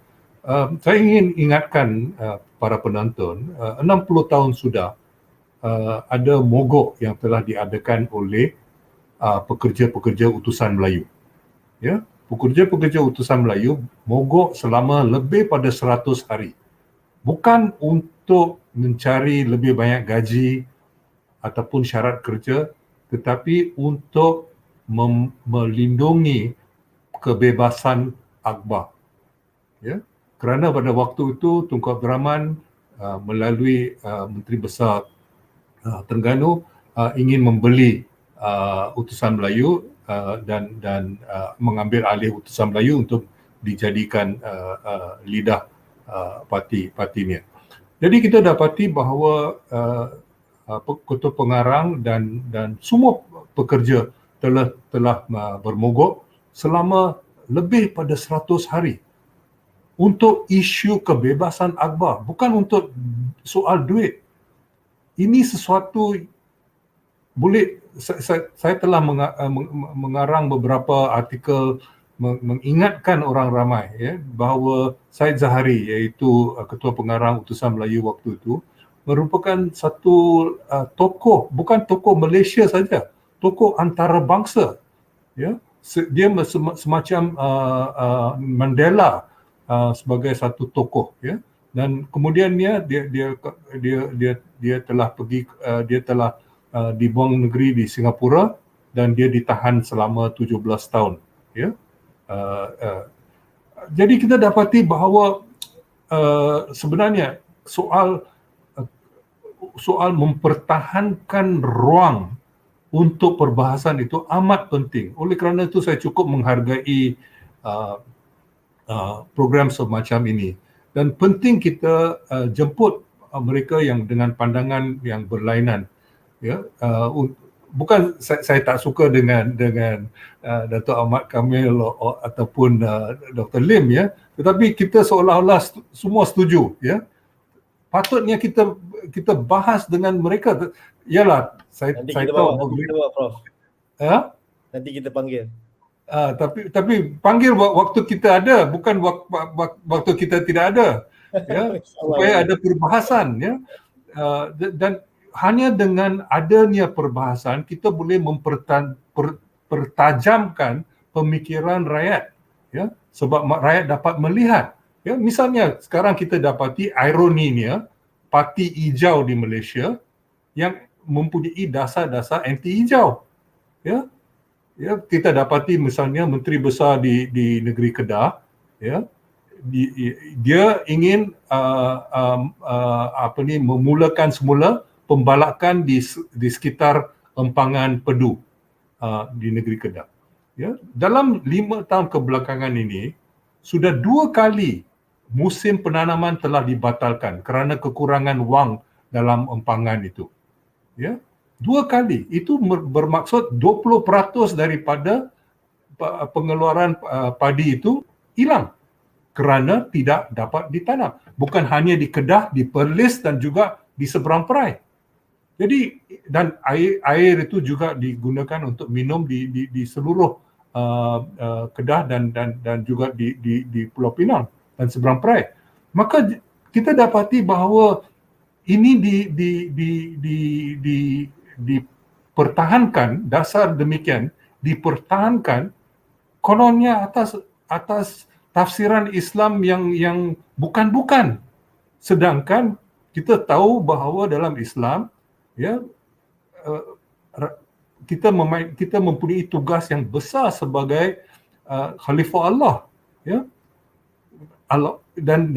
Saya ingin ingatkan para penonton, 60 tahun sudah ada mogok yang telah diadakan oleh pekerja-pekerja utusan Melayu. Ya, pekerja-pekerja utusan Melayu mogok selama lebih pada 100 hari. Bukan untuk mencari lebih banyak gaji ataupun syarat kerja, tetapi untuk melindungi kebebasan akhbar. Ya, kerana pada waktu itu Tunku Abdul Rahman melalui Menteri Besar Terengganu ingin membeli utusan Melayu dan mengambil alih utusan Melayu untuk dijadikan lidah partinya. Jadi kita dapati bahawa ketua pengarang dan semua pekerja telah bermogok selama lebih pada 100 hari untuk isu kebebasan akhbar, bukan untuk soal duit. Ini sesuatu boleh, saya telah mengarang beberapa artikel mengingatkan orang ramai, ya, bahawa Said Zahari, iaitu ketua pengarang utusan Melayu waktu itu, merupakan satu tokoh, bukan tokoh Malaysia saja, tokoh antarabangsa. Ya. Dia semacam Mandela sebagai satu tokoh, ya. Dan kemudiannya dia telah pergi, dia telah dibuang negeri di Singapura dan dia ditahan selama 17 tahun, ya. Jadi kita dapati bahawa sebenarnya soal mempertahankan ruang untuk perbahasan itu amat penting. Oleh kerana itu saya cukup menghargai program semacam ini, dan penting kita jemput mereka yang dengan pandangan yang berlainan. Ya, bukan saya tak suka dengan Dato' Ahmad Kamil ataupun Dr. Lim, ya, tetapi kita seolah-olah semua setuju, ya. Patutnya kita bahas dengan mereka. Yalah, saya tahu. Nanti kita bawa Prof. Ya? Nanti kita panggil. Tapi panggil waktu kita ada, bukan waktu kita tidak ada. ya, supaya ada perbahasan, ya. Dan hanya dengan adanya perbahasan kita boleh mempertajamkan pemikiran rakyat, ya, sebab rakyat dapat melihat, ya. Misalnya sekarang kita dapati ironinya parti hijau di Malaysia yang mempunyai dasar-dasar anti hijau, ya. Ya, kita dapati misalnya menteri besar di negeri Kedah, ya, dia ingin memulakan semula pembalakan di sekitar empangan Pedu di negeri Kedah. Ya, dalam 5 tahun kebelakangan ini sudah 2 kali musim penanaman telah dibatalkan kerana kekurangan wang dalam empangan itu. Ya, 2 kali. Itu bermaksud 20% daripada pengeluaran padi itu hilang kerana tidak dapat ditanam. Bukan hanya di Kedah, di Perlis dan juga di seberang perai. Jadi, dan air itu juga digunakan untuk minum di seluruh Kedah dan juga di Pulau Pinang dan seberang perai. Maka kita dapati bahawa ini dipertahankan, dasar demikian dipertahankan kononnya atas tafsiran Islam yang bukan-bukan. Sedangkan kita tahu bahawa dalam Islam, ya, kita mempunyai tugas yang besar sebagai khalifah Allah, ya. Allah dan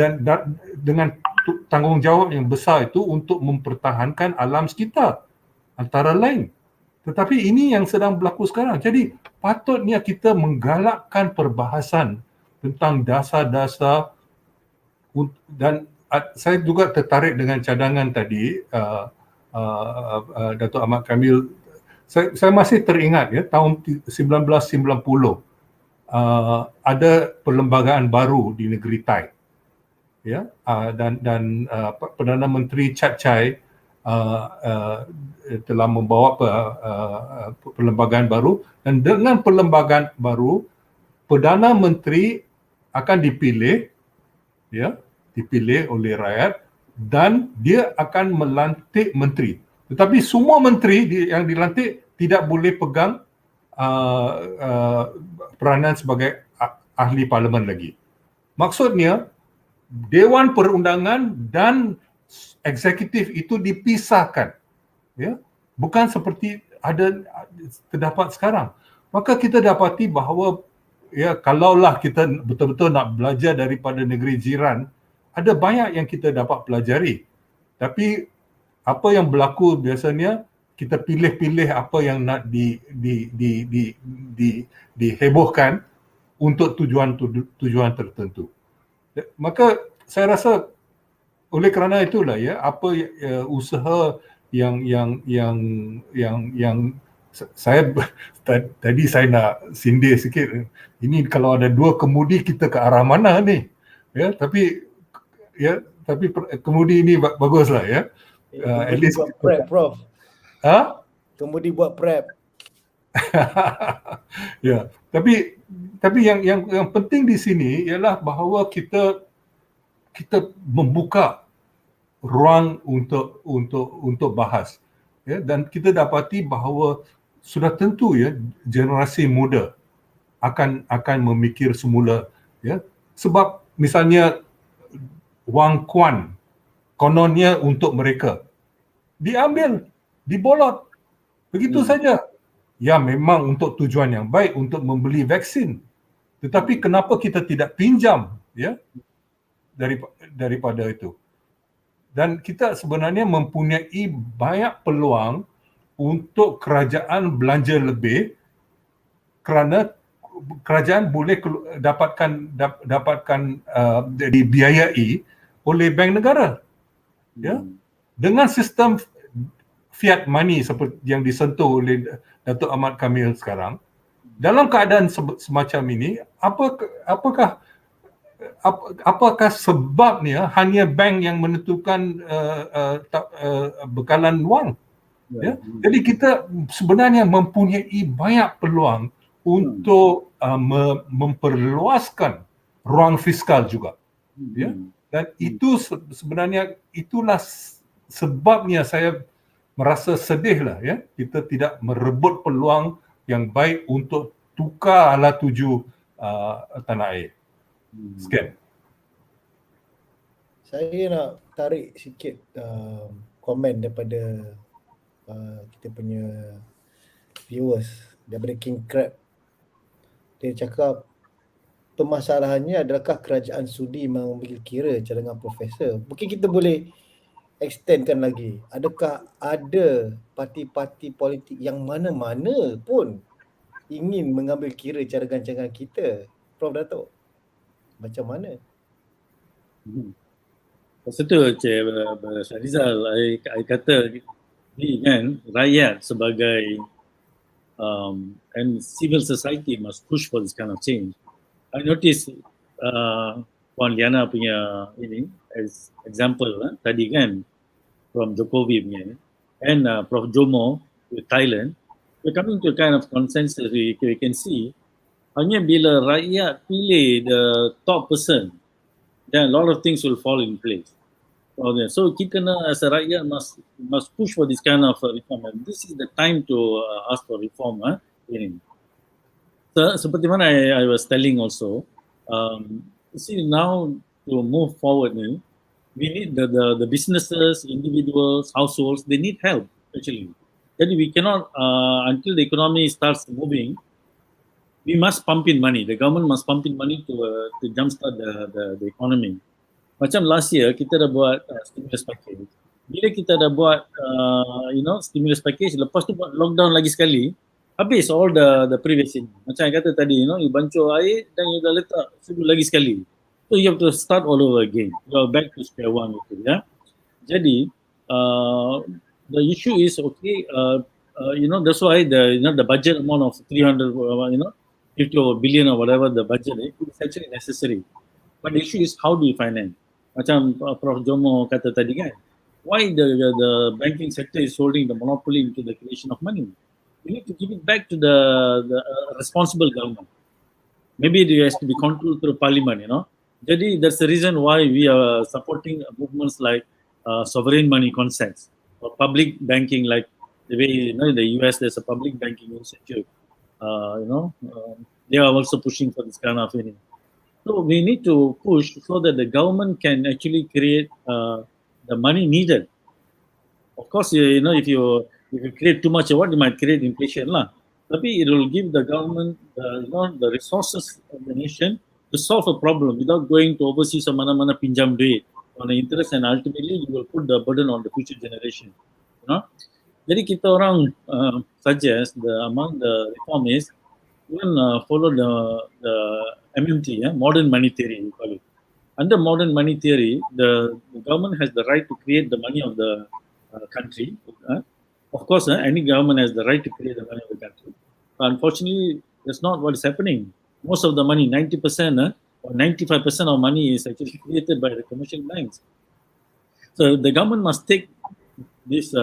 dengan tanggungjawab yang besar itu untuk mempertahankan alam sekitar antara lain. Tetapi ini yang sedang berlaku sekarang. Jadi patutnya kita menggalakkan perbahasan tentang dasar-dasar, dan saya juga tertarik dengan cadangan tadi Dato' Ahmad Kamil. Saya masih teringat, ya, tahun 1990 ada perlembagaan baru di negeri Thai, ya, dan Perdana Menteri Chat Chai telah membawa perlembagaan baru, dan dengan perlembagaan baru Perdana Menteri akan dipilih, ya, dipilih oleh rakyat dan dia akan melantik menteri. Tetapi semua menteri yang dilantik tidak boleh pegang peranan sebagai ahli parlimen lagi. Maksudnya Dewan Perundangan dan eksekutif itu dipisahkan, ya, bukan seperti terdapat sekarang. Maka kita dapati bahawa, ya, kalaulah kita betul-betul nak belajar daripada negeri jiran, ada banyak yang kita dapat pelajari. Tapi apa yang berlaku biasanya kita pilih-pilih apa yang nak dihebohkan untuk tujuan tertentu. Maka saya rasa oleh kerana itulah, ya, apa usaha yang saya tadi saya nak sindir sikit. Ini kalau ada 2 kemudi kita ke arah mana ni? Ya, tapi kemudi ini baguslah, ya. At least buat prep, Prof. Kemudi buat prep. Ya, tapi yang penting di sini ialah bahawa kita membuka ruang untuk bahas, ya, dan kita dapati bahawa sudah tentu, ya, generasi muda akan memikir semula, ya, sebab misalnya wang kuan kononnya untuk mereka diambil, dibolot begitu saja. Ya, memang untuk tujuan yang baik, untuk membeli vaksin. Tetapi kenapa kita tidak pinjam, ya, daripada itu? Dan kita sebenarnya mempunyai banyak peluang untuk kerajaan belanja lebih kerana kerajaan boleh dapatkan dibiayai oleh bank negara, ya, dengan sistem fiat money seperti yang disentuh oleh Dato' Ahmad Kamil sekarang. Dalam keadaan semacam ini, apakah sebabnya hanya bank yang menentukan bekalan wang? Ya? Jadi kita sebenarnya mempunyai banyak peluang untuk memperluaskan ruang fiskal juga. Ya? Dan itu sebenarnya itulah sebabnya saya merasa sedih lah ya, kita tidak merebut peluang yang baik untuk tukar ala tuju tanah air. Sekian. Saya nak tarik sikit komen daripada kita punya viewers daripada King Crab. Dia cakap permasalahannya adalahkah kerajaan sudi mengambil kira cadangan profesor. Mungkin kita boleh extendkan lagi. Adakah ada parti-parti politik yang mana-mana pun ingin mengambil kira cadangan-cadangan kita? Prof Dato', macam mana? Betul Cik SHARIZAL, I kata ni kan rakyat sebagai and civil society must push for this kind of change. I notice Puan LIYANA punya ini as example tadi kan from Jokowi punya and Prof JOMO with Thailand, we're coming to a kind of consensus. We can see hanya bila rakyat pilih the top person, then a lot of things will fall in place. So kita kena as a rakyat must push for this kind of reform, and this is the time to ask for reform. So, seperti mana I was telling also, see now to move forward ni, we need the businesses, individuals, households, they need help actually. Jadi we cannot until the economy starts moving, we must pump in money. The government must pump in money to jumpstart the economy. Macam last year kita dah buat stimulus package. Bila kita dah buat stimulus package, lepas tu buat lockdown lagi sekali, habis all the previous ini. Macam saya kata tadi, you bancuh air dan you dah letak sebelum lagi sekali. So you have to start all over again. You are back to square one gitu ya. Jadi the issue is okay. That's why the budget amount of 300 50 billion or whatever the budget is actually necessary. But the issue is how do you finance? Macam Prof JOMO kata tadi kan, why the banking sector is holding the monopoly into the creation of money? We need to give it back to the responsible government. Maybe it has to be controlled through parliament, Jadi that's the reason why we are supporting movements like sovereign money concepts or public banking, like the way in the US there's a public banking institute. They are also pushing for this kind of thing. So we need to push so that the government can actually create the money needed. Of course, if you create too much of what, you might create inflation lah. Tapi it will give the government the resources of the nation to solve a problem without going to overseas or mana-mana pinjam duit on the interest, and ultimately you will put the burden on the future generation. Jadi kita orang suggest among the reform is even follow the MMT, modern money theory we call it. Under modern money theory, the government has the right to create the money of the country. Of course, any government has the right to create the money of the country. But unfortunately, that's not what is happening. Most of the money, 90% or 95% of money is actually created by the commercial banks. So the government must take this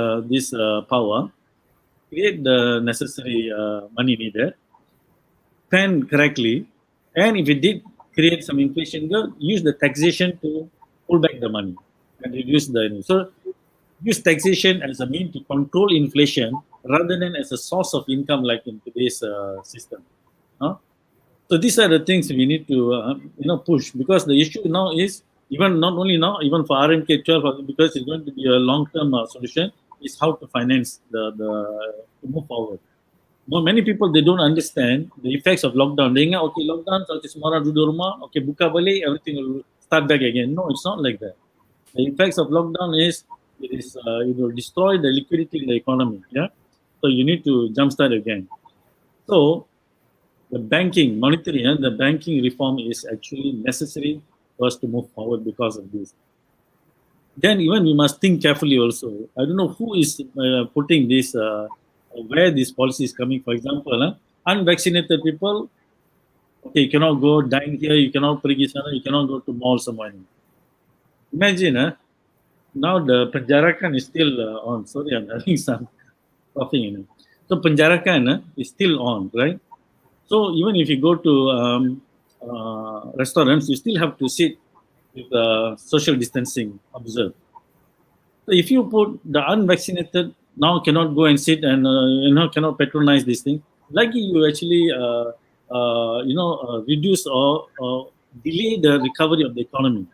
power, create the necessary money needed, spend correctly, and if it did create some inflation, use the taxation to pull back the money and reduce the. So use taxation as a means to control inflation rather than as a source of income like in today's system. So these are the things we need to push, because the issue now is even not only now, even for RMK 12, because it's going to be a long-term solution, is how to finance to move forward. Many people, they don't understand the effects of lockdown. They ingat, okay, lockdown, so semua orang duduk rumah, okay, buka balik, everything will start back again. No, it's not like that. The effects of lockdown is it will destroy the liquidity in the economy. So you need to jumpstart again. So the banking, monetary, the banking reform is actually necessary for us to move forward because of this. Then even we must think carefully also. I don't know who is putting this, where this policy is coming. For example, unvaccinated people, okay, you cannot go dine here, you cannot pergi sana, you cannot go to mall somewhere. Imagine, now the penjarakan is still on. Sorry, I'm having some coughing. So penjarakan is still on, right? So even if you go to restaurants, you still have to sit with social distancing observed. So if you put the unvaccinated now cannot go and sit and cannot patronize this thing, likely you actually reduce or delay the recovery of the economy.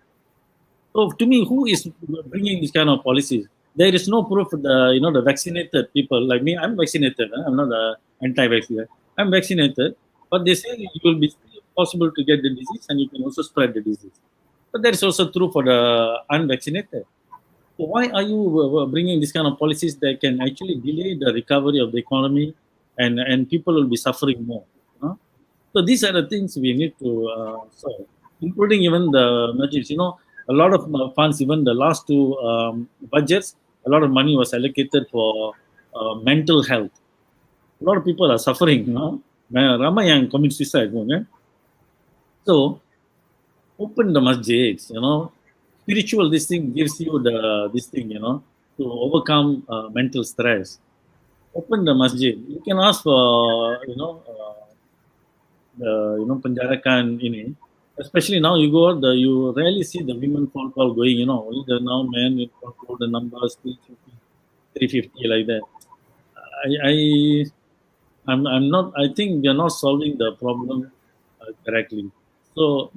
So to me, who is bringing this kind of policies? There is no proof of the vaccinated people like me. I'm vaccinated. I'm not anti-vaccine. I'm vaccinated, but they say it will be still possible to get the disease and you can also spread the disease. But that is also true for the unvaccinated. So why are you bringing this kind of policies that can actually delay the recovery of the economy and people will be suffering more? So these are the things we need to solve, including even the budgets. A lot of funds, even the last two budgets, a lot of money was allocated for mental health. A lot of people are suffering. Ramai yang commit suicide. So open the masjids. Spiritual this thing gives you this thing. To overcome mental stress. Open the masjid. You can ask for penjarakan ini. Especially now you go out, you rarely see the women phone call going, only the now men will control the numbers 350 like that. I'm not, I think we are not solving the problem correctly. So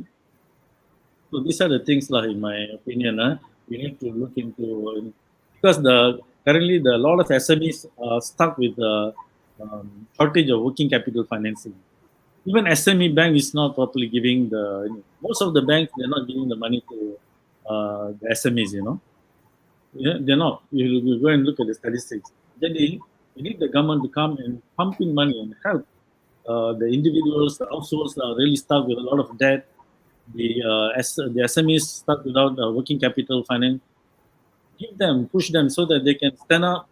these are the things in my opinion, we need to look into, because currently a lot of SMEs are stuck with the shortage of working capital financing. Even SME bank is not properly giving most of the banks, they're not giving the money to the SMEs, They're not. You go and look at the statistics. Then we need the government to come and pump in money and help the individuals, the households are really stuck with a lot of debt. The SMEs stuck without working capital finance. Give them, push them so that they can stand up,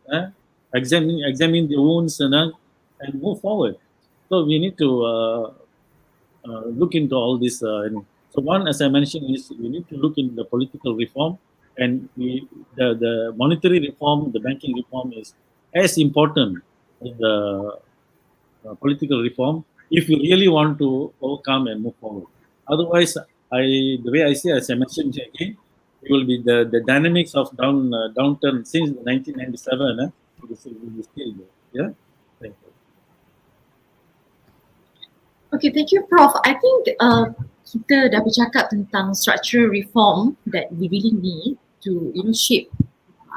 examine their wounds and move forward. So we need to look into all this. So one, as I mentioned, is we need to look into the political reform, and the monetary reform, the banking reform is as important as the political reform if you really want to overcome and move forward. Otherwise, the way I see, as I mentioned again, it will be the dynamics of downturn since 1997. It will be still there. Yeah. Thank you. Okay, thank you, Prof. I think kita dah bercakap tentang structural reform that we really need to shape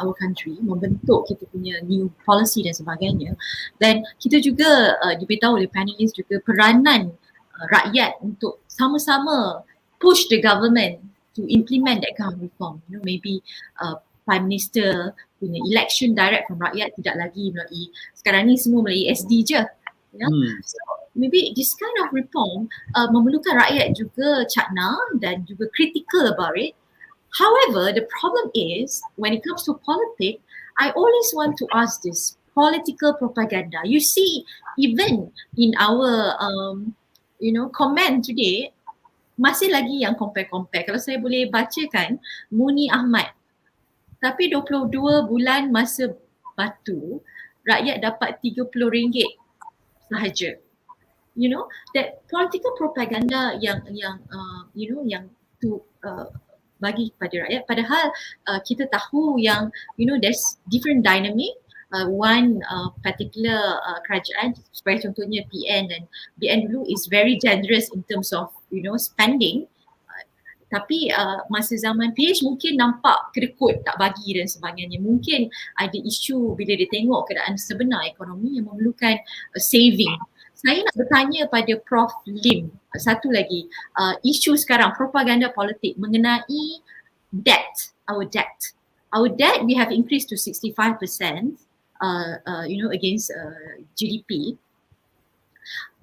our country, membentuk kita punya new policy dan sebagainya. Dan kita juga diberitahu oleh panelis juga peranan rakyat untuk sama-sama push the government to implement that kind of reform. Maybe Prime Minister punya election direct from rakyat tidak lagi melalui, sekarang ni semua melalui SD je. So maybe this kind of reform memerlukan rakyat juga cakna dan juga critical about it. However, the problem is when it comes to politics, I always want to ask this political propaganda. You see, even in our comment today, masih lagi yang compare. Kalau saya boleh bacakan Muni Ahmad, tapi 22 bulan masa batu, rakyat dapat RM30 sahaja. That political propaganda yang to bagi kepada rakyat, padahal kita tahu yang there's different dynamic. One particular kerajaan, sebagai contohnya PN, dan PN dulu is very generous in terms of spending, tapi masa zaman PH mungkin nampak kedekut, tak bagi dan sebagainya. Mungkin ada isu bila dia tengok keadaan sebenar ekonomi yang memerlukan saving. Saya nak bertanya pada Prof Lim satu lagi, isu sekarang propaganda politik mengenai debt, our debt. Our debt we have increased to 65% against GDP.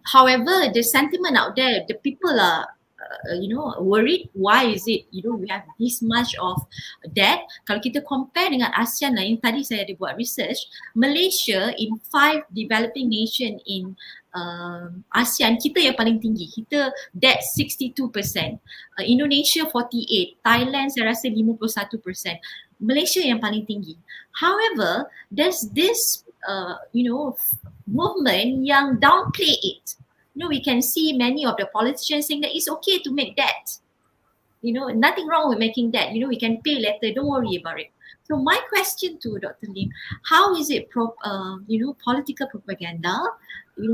However, the sentiment out there, the people are worried. Why is it we have this much of debt? Kalau kita compare dengan ASEAN lain, tadi saya ada buat research, Malaysia in 5 developing nation in ASEAN, kita yang paling tinggi. Kita debt 62%, Indonesia 48%, Thailand saya rasa 51%, Malaysia yang paling tinggi. However, there's this movement yang downplay it. We can see many of the politicians saying that it's okay to make debt. nothing wrong with making that. We can pay later. Don't worry about it. So my question to Dr. Lim, how is it political propaganda,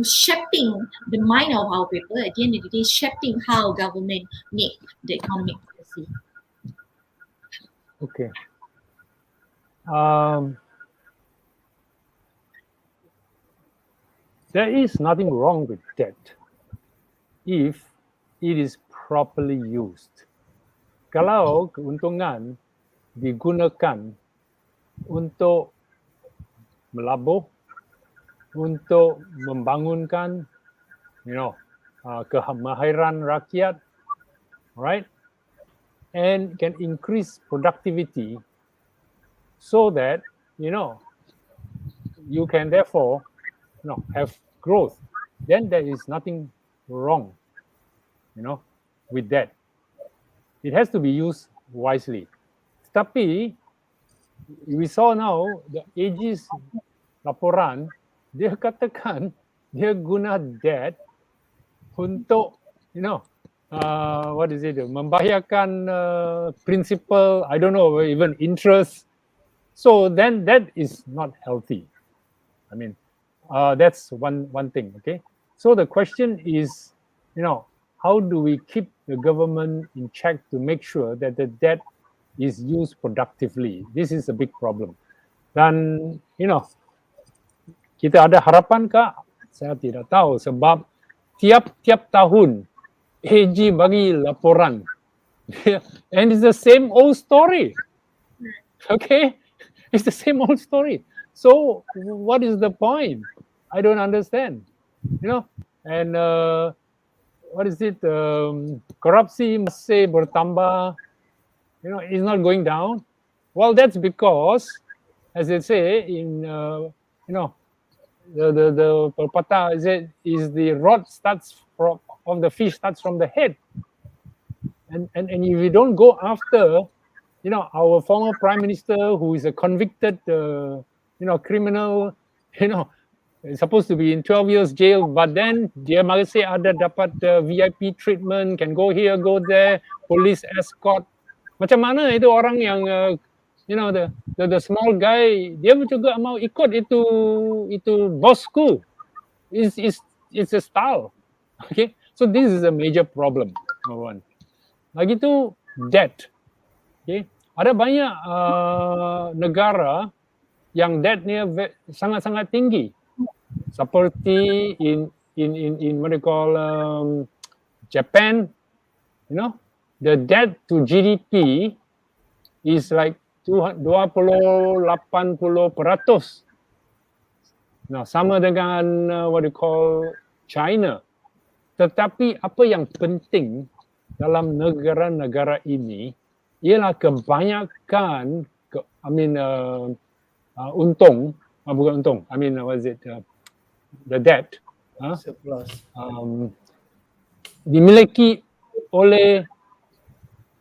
shaping the mind of our people, at the end of the day, shaping how government make the economic policy? Okay. There is nothing wrong with that if it is properly used. Kalau keuntungan digunakan untuk melabur, untuk membangunkan, kemahiran rakyat, right? And can increase productivity so that, you can therefore, have growth. Then there is nothing wrong, with that. It has to be used wisely. Tapi we saw now the Aegis laporan, dia katakan dia guna that untuk membahayakan principal, I don't know, even interest. So then that is not healthy. I mean, that's one thing. Okay, so the question is, how do we keep the government in check to make sure that the debt is used productively? This is a big problem. Dan kita ada harapan kah? Saya tidak tahu, sebab tiap tahun AG bagi laporan and it's the same old story. Okay, it's the same old story. So what is the point? I don't understand. And what is it? Korupsi masih bertambah. It's not going down. Well, that's because, as they say in the pepatah is the rod starts of the fish starts from the head, and if you don't go after, our former prime minister, who is a convicted criminal, is supposed to be in 12 years jail, but then dia masih ada dapat VIP treatment, can go here, go there, police escort. Macam mana itu orang yang the small guy, dia juga mau ikut itu bosku. It's a style. Okay, so this is a major problem, number one. Lagi tu debt. Okay, ada banyak negara yang debt-nya sangat-sangat tinggi. Seperti in what they call Japan, the debt to GDP is like 80%. Nah, sama dengan what they call China. Tetapi apa yang penting dalam negara-negara ini ialah kebanyakan untung, bukan untung, what is it? The debt surplus dimiliki oleh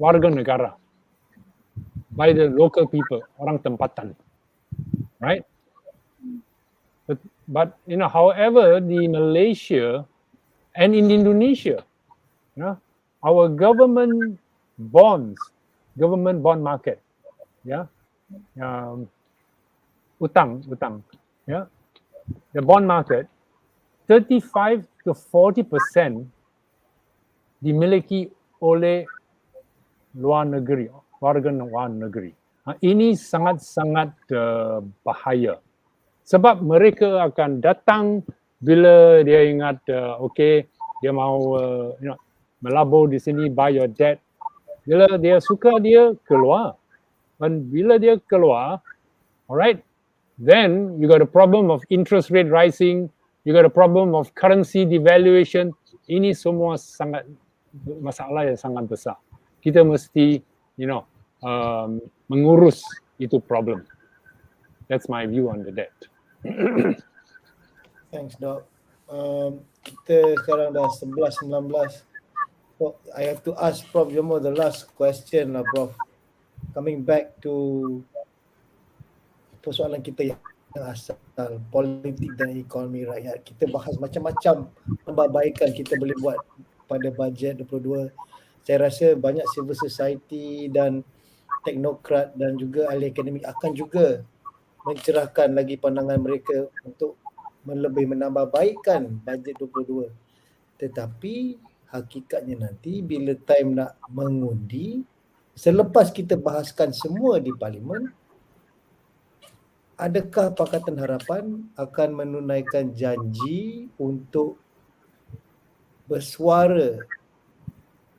warga negara, by the local people, orang tempatan, right? But however, the Malaysia and in Indonesia, our government bond market, utang, the bond market, 35 to 40% dimiliki oleh warga luar negeri. Ini sangat-sangat bahaya. Sebab mereka akan datang bila dia ingat, dia mau melabur di sini, buy your debt. Bila dia suka, dia keluar. Dan bila dia keluar, alright, then you got a problem of interest rate rising, you got a problem of currency devaluation. Ini semua sangat masalah yang sangat besar. Kita mesti, mengurus itu problem. That's my view on the debt. Thanks, Doc. Kita sekarang dah 11:19. So I have to ask Prof Jomo the last question lah, Prof. Coming back to persoalan kita yang asal, politik dan ekonomi rakyat. Kita bahas macam-macam perbaikan kita boleh buat pada bajet 22. saya rasa banyak civil society dan teknokrat dan juga ahli akademik akan juga mencerahkan lagi pandangan mereka untuk lebih menambah baikkan bajet 22. Tetapi hakikatnya nanti bila time nak mengundi, selepas kita bahaskan semua di parlimen, adakah Pakatan Harapan akan menunaikan janji untuk bersuara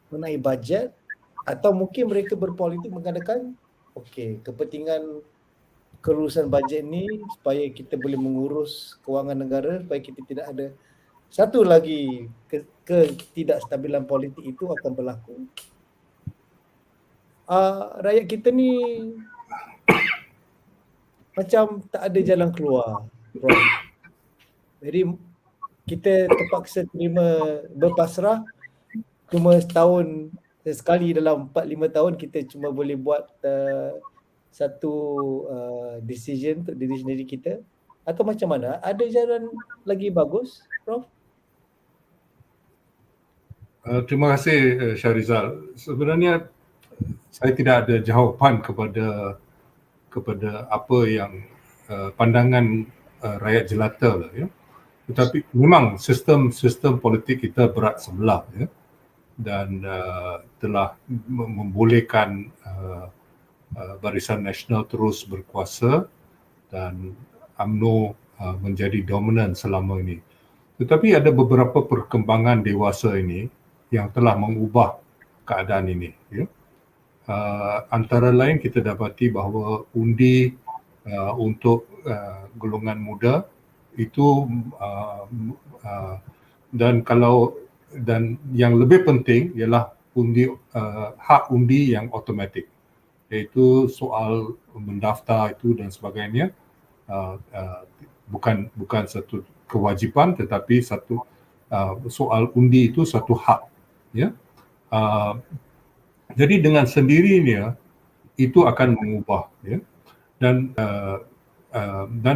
mengenai bajet, atau mungkin mereka berpolitik mengatakan okey, kepentingan kelulusan bajet ni supaya kita boleh mengurus kewangan negara, supaya kita tidak ada satu lagi ketidakstabilan politik itu akan berlaku. Rakyat kita ni macam tak ada jalan keluar, Prof. Jadi kita terpaksa terima berpasrah. Cuma setahun sekali dalam 4-5 tahun kita cuma boleh buat satu decision untuk diri sendiri kita, atau macam mana? Ada jalan lagi bagus, Prof? Terima kasih SHARIZAL. Sebenarnya saya tidak ada jawapan kepada apa yang pandangan rakyat jelata lah, ya. Tetapi memang sistem politik kita berat sebelah, ya, dan telah membolehkan Barisan Nasional terus berkuasa dan UMNO menjadi dominan selama ini. Tetapi ada beberapa perkembangan dewasa ini yang telah mengubah keadaan ini, ya. Antara lain kita dapati bahawa undi untuk golongan muda itu dan yang lebih penting ialah hak undi yang automatik, iaitu soal mendaftar itu dan sebagainya, bukan satu kewajipan tetapi satu soal undi itu satu hak, ya. Jadi dengan sendirinya itu akan mengubah, ya. Dan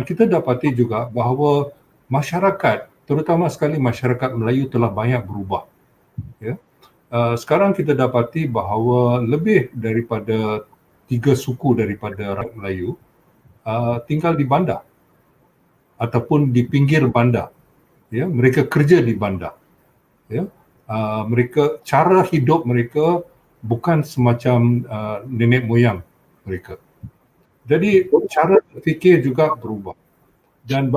kita dapati juga bahawa masyarakat, terutama sekali masyarakat Melayu, telah banyak berubah, ya. Sekarang kita dapati bahawa lebih daripada 3 suku daripada rakyat Melayu tinggal di bandar ataupun di pinggir bandar, ya. Mereka kerja di bandar, ya. Mereka, cara hidup mereka bukan semacam nenek moyang mereka. Jadi cara berfikir juga berubah. Dan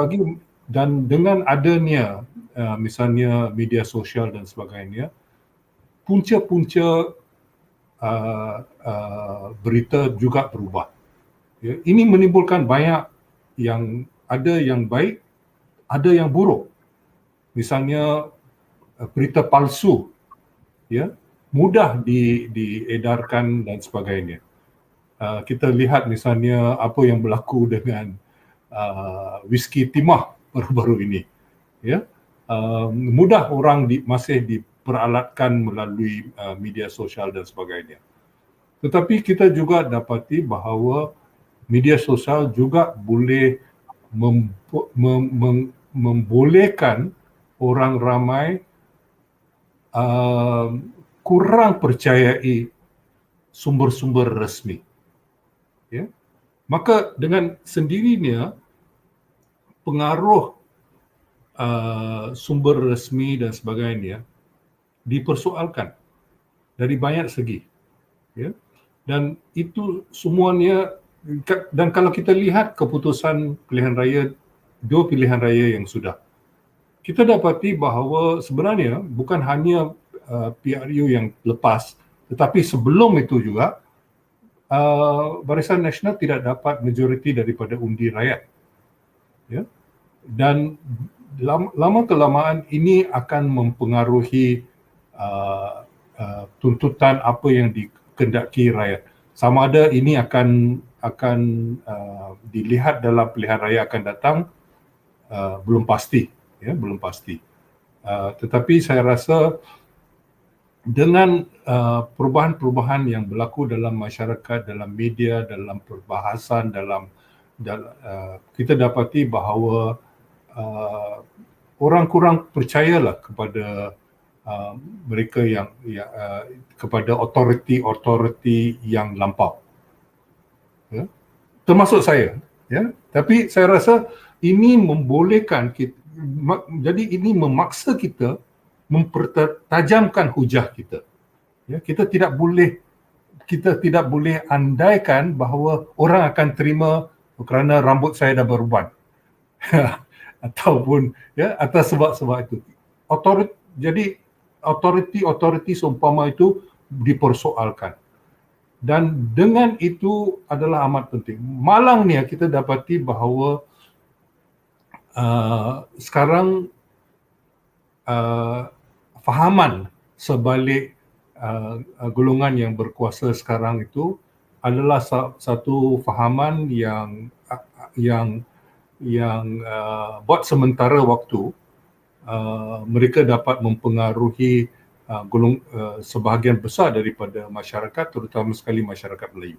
dengan adanya misalnya media sosial dan sebagainya, punca-punca berita juga berubah. Ya, ini menimbulkan banyak yang baik, ada yang buruk. Misalnya berita palsu, ya, mudah diedarkan dan sebagainya. Kita lihat misalnya apa yang berlaku dengan whisky timah baru-baru ini, ya. Mudah orang masih diperalatkan melalui media sosial dan sebagainya. Tetapi kita juga dapati bahawa media sosial juga boleh membolehkan orang ramai kurang percayai sumber-sumber resmi, ya. Maka dengan sendirinya pengaruh sumber resmi dan sebagainya dipersoalkan dari banyak segi, ya. Dan itu semuanya, dan kalau kita lihat keputusan pilihan raya, 2 pilihan raya yang sudah, kita dapati bahawa sebenarnya bukan hanya PRU yang lepas, tetapi sebelum itu juga Barisan Nasional tidak dapat majoriti daripada undi rakyat, ya. Dan lama kelamaan ini akan mempengaruhi tuntutan apa yang dikehendaki rakyat. Sama ada ini akan dilihat dalam pilihan raya akan datang, belum pasti, ya, belum pasti. Tetapi saya rasa dengan perubahan-perubahan yang berlaku dalam masyarakat, dalam media, dalam perbahasan, kita dapati bahawa orang kurang percayalah kepada mereka yang kepada authority yang lampau, ya, termasuk saya, ya. Tapi saya rasa ini membolehkan kita, jadi ini memaksa kita mempertajamkan hujah kita, ya. Kita tidak boleh andaikan bahawa orang akan terima kerana rambut saya dah beruban ataupun ya atas sebab-sebab itu. Jadi authority seumpama itu dipersoalkan, dan dengan itu adalah amat penting. Malang ni kita dapati bahawa sekarang fahaman sebalik golongan yang berkuasa sekarang itu adalah satu fahaman yang buat sementara waktu mereka dapat mempengaruhi sebahagian besar daripada masyarakat, terutama sekali masyarakat Melayu.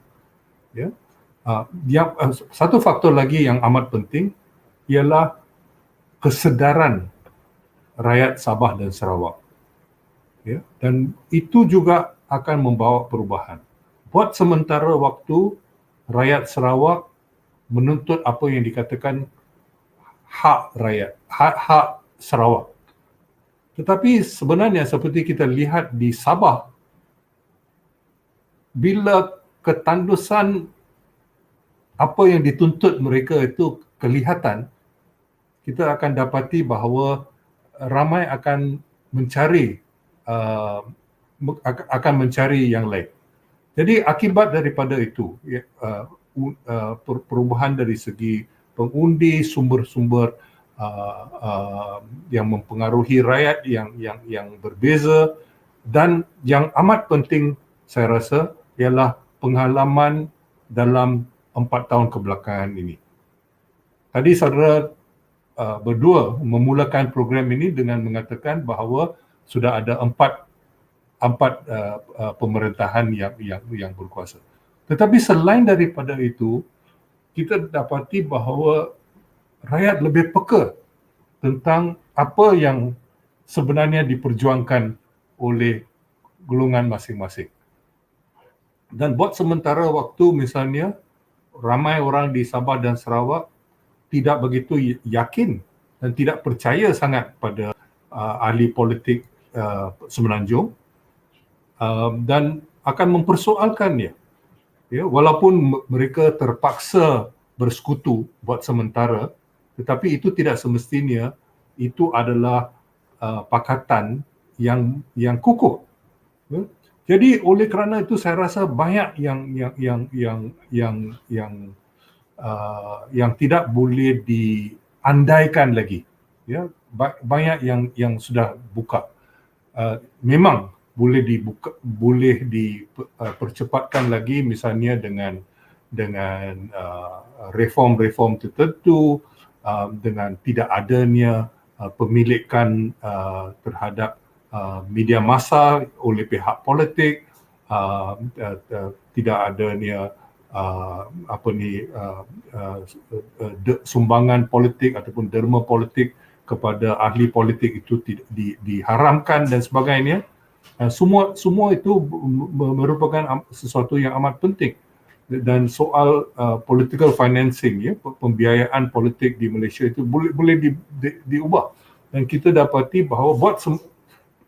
Ya. Satu faktor lagi yang amat penting ialah kesedaran rakyat Sabah dan Sarawak. Ya, dan itu juga akan membawa perubahan. Buat sementara waktu, rakyat Sarawak menuntut apa yang dikatakan hak rakyat, hak Sarawak. Tetapi sebenarnya seperti kita lihat di Sabah, bila ketandusan apa yang dituntut mereka itu kelihatan, kita akan dapati bahawa ramai akan mencari yang lain. Jadi akibat daripada itu, perubahan dari segi pengundi, sumber-sumber yang mempengaruhi rakyat yang berbeza, dan yang amat penting saya rasa ialah pengalaman dalam 4 tahun kebelakangan ini. Tadi saudara berdua memulakan program ini dengan mengatakan bahawa sudah ada empat pemerintahan yang berkuasa. Tetapi selain daripada itu, kita dapati bahawa rakyat lebih peka tentang apa yang sebenarnya diperjuangkan oleh golongan masing-masing. Dan buat sementara waktu misalnya, ramai orang di Sabah dan Sarawak tidak begitu yakin dan tidak percaya sangat pada ahli politik Semenanjung dan akan mempersoalkannya. Ya, walaupun mereka terpaksa bersekutu buat sementara, tetapi itu tidak semestinya itu adalah pakatan yang kukuh. Ya. Jadi oleh kerana itu saya rasa banyak yang tidak boleh diandaikan lagi. Ya, banyak yang sudah buka. Memang boleh dipercepatkan lagi, misalnya dengan reform tertentu, dengan tidak adanya pemilikan terhadap media massa oleh pihak politik, tidak adanya sumbangan politik ataupun derma politik kepada ahli politik itu diharamkan dan sebagainya. Semua itu merupakan sesuatu yang amat penting. Dan soal political financing, ya, pembiayaan politik di Malaysia itu boleh diubah. Dan kita dapati bahawa buat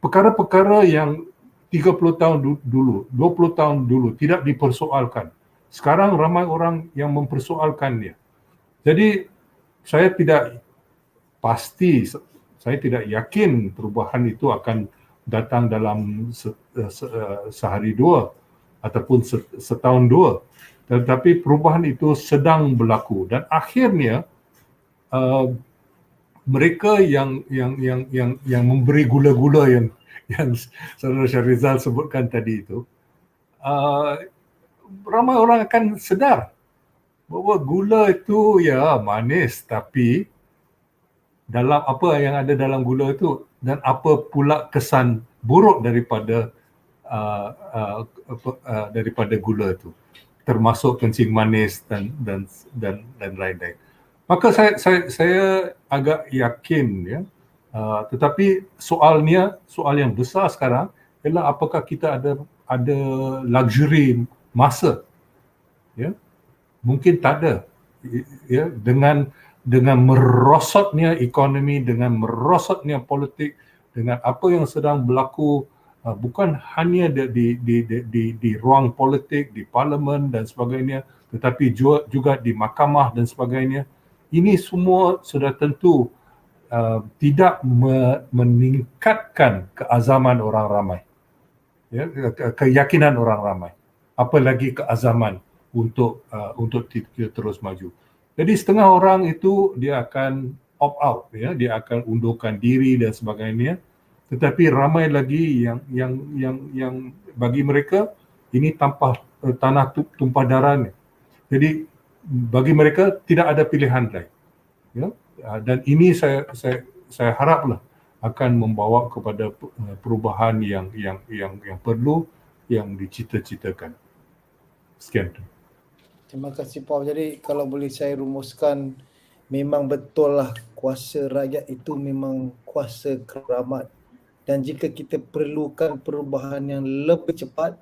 perkara-perkara yang 30 tahun dulu, 20 tahun dulu tidak dipersoalkan, sekarang ramai orang yang mempersoalkannya. Jadi saya tidak pasti, saya tidak yakin perubahan itu akan datang dalam sehari dua ataupun setahun dua. Tetapi perubahan itu sedang berlaku dan akhirnya mereka yang memberi gula-gula yang Saudara SHARIZAL sebutkan tadi itu, ramai orang akan sedar bahawa gula itu ya manis, tapi dalam apa yang ada dalam gula itu dan apa pula kesan buruk daripada gula itu, termasuk kencing manis dan lain-lain. Maka saya agak yakin, ya, Tetapi soal yang besar sekarang ialah apakah kita ada luxury masa, ya? Mungkin tak ada, ya, dengan merosotnya ekonomi, dengan merosotnya politik, dengan apa yang sedang berlaku bukan hanya di ruang politik, di parlimen dan sebagainya, tetapi juga di mahkamah dan sebagainya. Ini semua sudah tentu tidak meningkatkan keazaman orang ramai, ya, keyakinan orang ramai, apalagi keazaman untuk kita terus maju. Jadi setengah orang itu dia akan opt out, ya, dia akan undurkan diri dan sebagainya. Tetapi ramai lagi yang bagi mereka ini tanah tumpah darahnya. Jadi bagi mereka tidak ada pilihan lain, ya. Dan ini saya haraplah akan membawa kepada perubahan yang perlu, yang dicita-citakan. Sekian tu. Terima kasih Prof. Jadi kalau boleh saya rumuskan, memang betul lah kuasa rakyat itu memang kuasa keramat. Dan jika kita perlukan perubahan yang lebih cepat,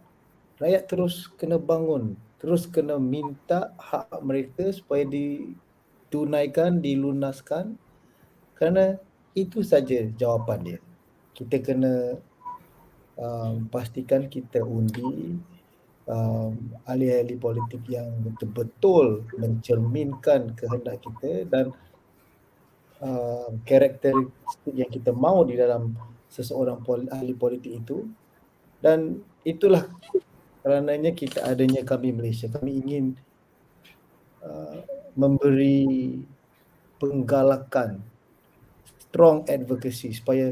rakyat terus kena bangun, terus kena minta hak mereka supaya ditunaikan, dilunaskan, kerana itu saja jawapan dia. Kita kena pastikan kita undi ahli-ahli politik yang betul-betul mencerminkan kehendak kita dan karakteristik yang kita mahu di dalam seseorang ahli politik itu. Dan itulah kerananya kita adanya Kami Malaysia. Kami ingin memberi penggalakan, strong advocacy supaya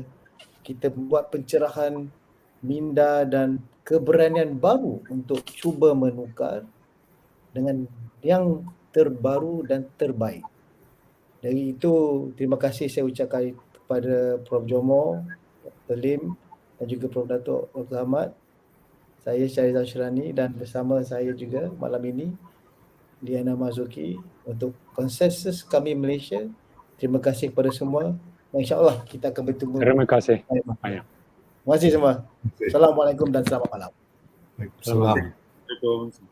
kita buat pencerahan minda dan keberanian baru untuk cuba menukar dengan yang terbaru dan terbaik. Dari itu, terima kasih saya ucapkan kepada Prof JOMO, Dr. Lim dan juga Prof Dato' Dr. Ahmad. Saya SHARIZAL dan bersama saya juga malam ini LIYANA MARZUKI untuk Konsensus Kami Malaysia. Terima kasih kepada semua. InsyaAllah kita akan bertemu. Terima kasih. Terima kasih semua. Assalamualaikum dan selamat malam. Assalamualaikum.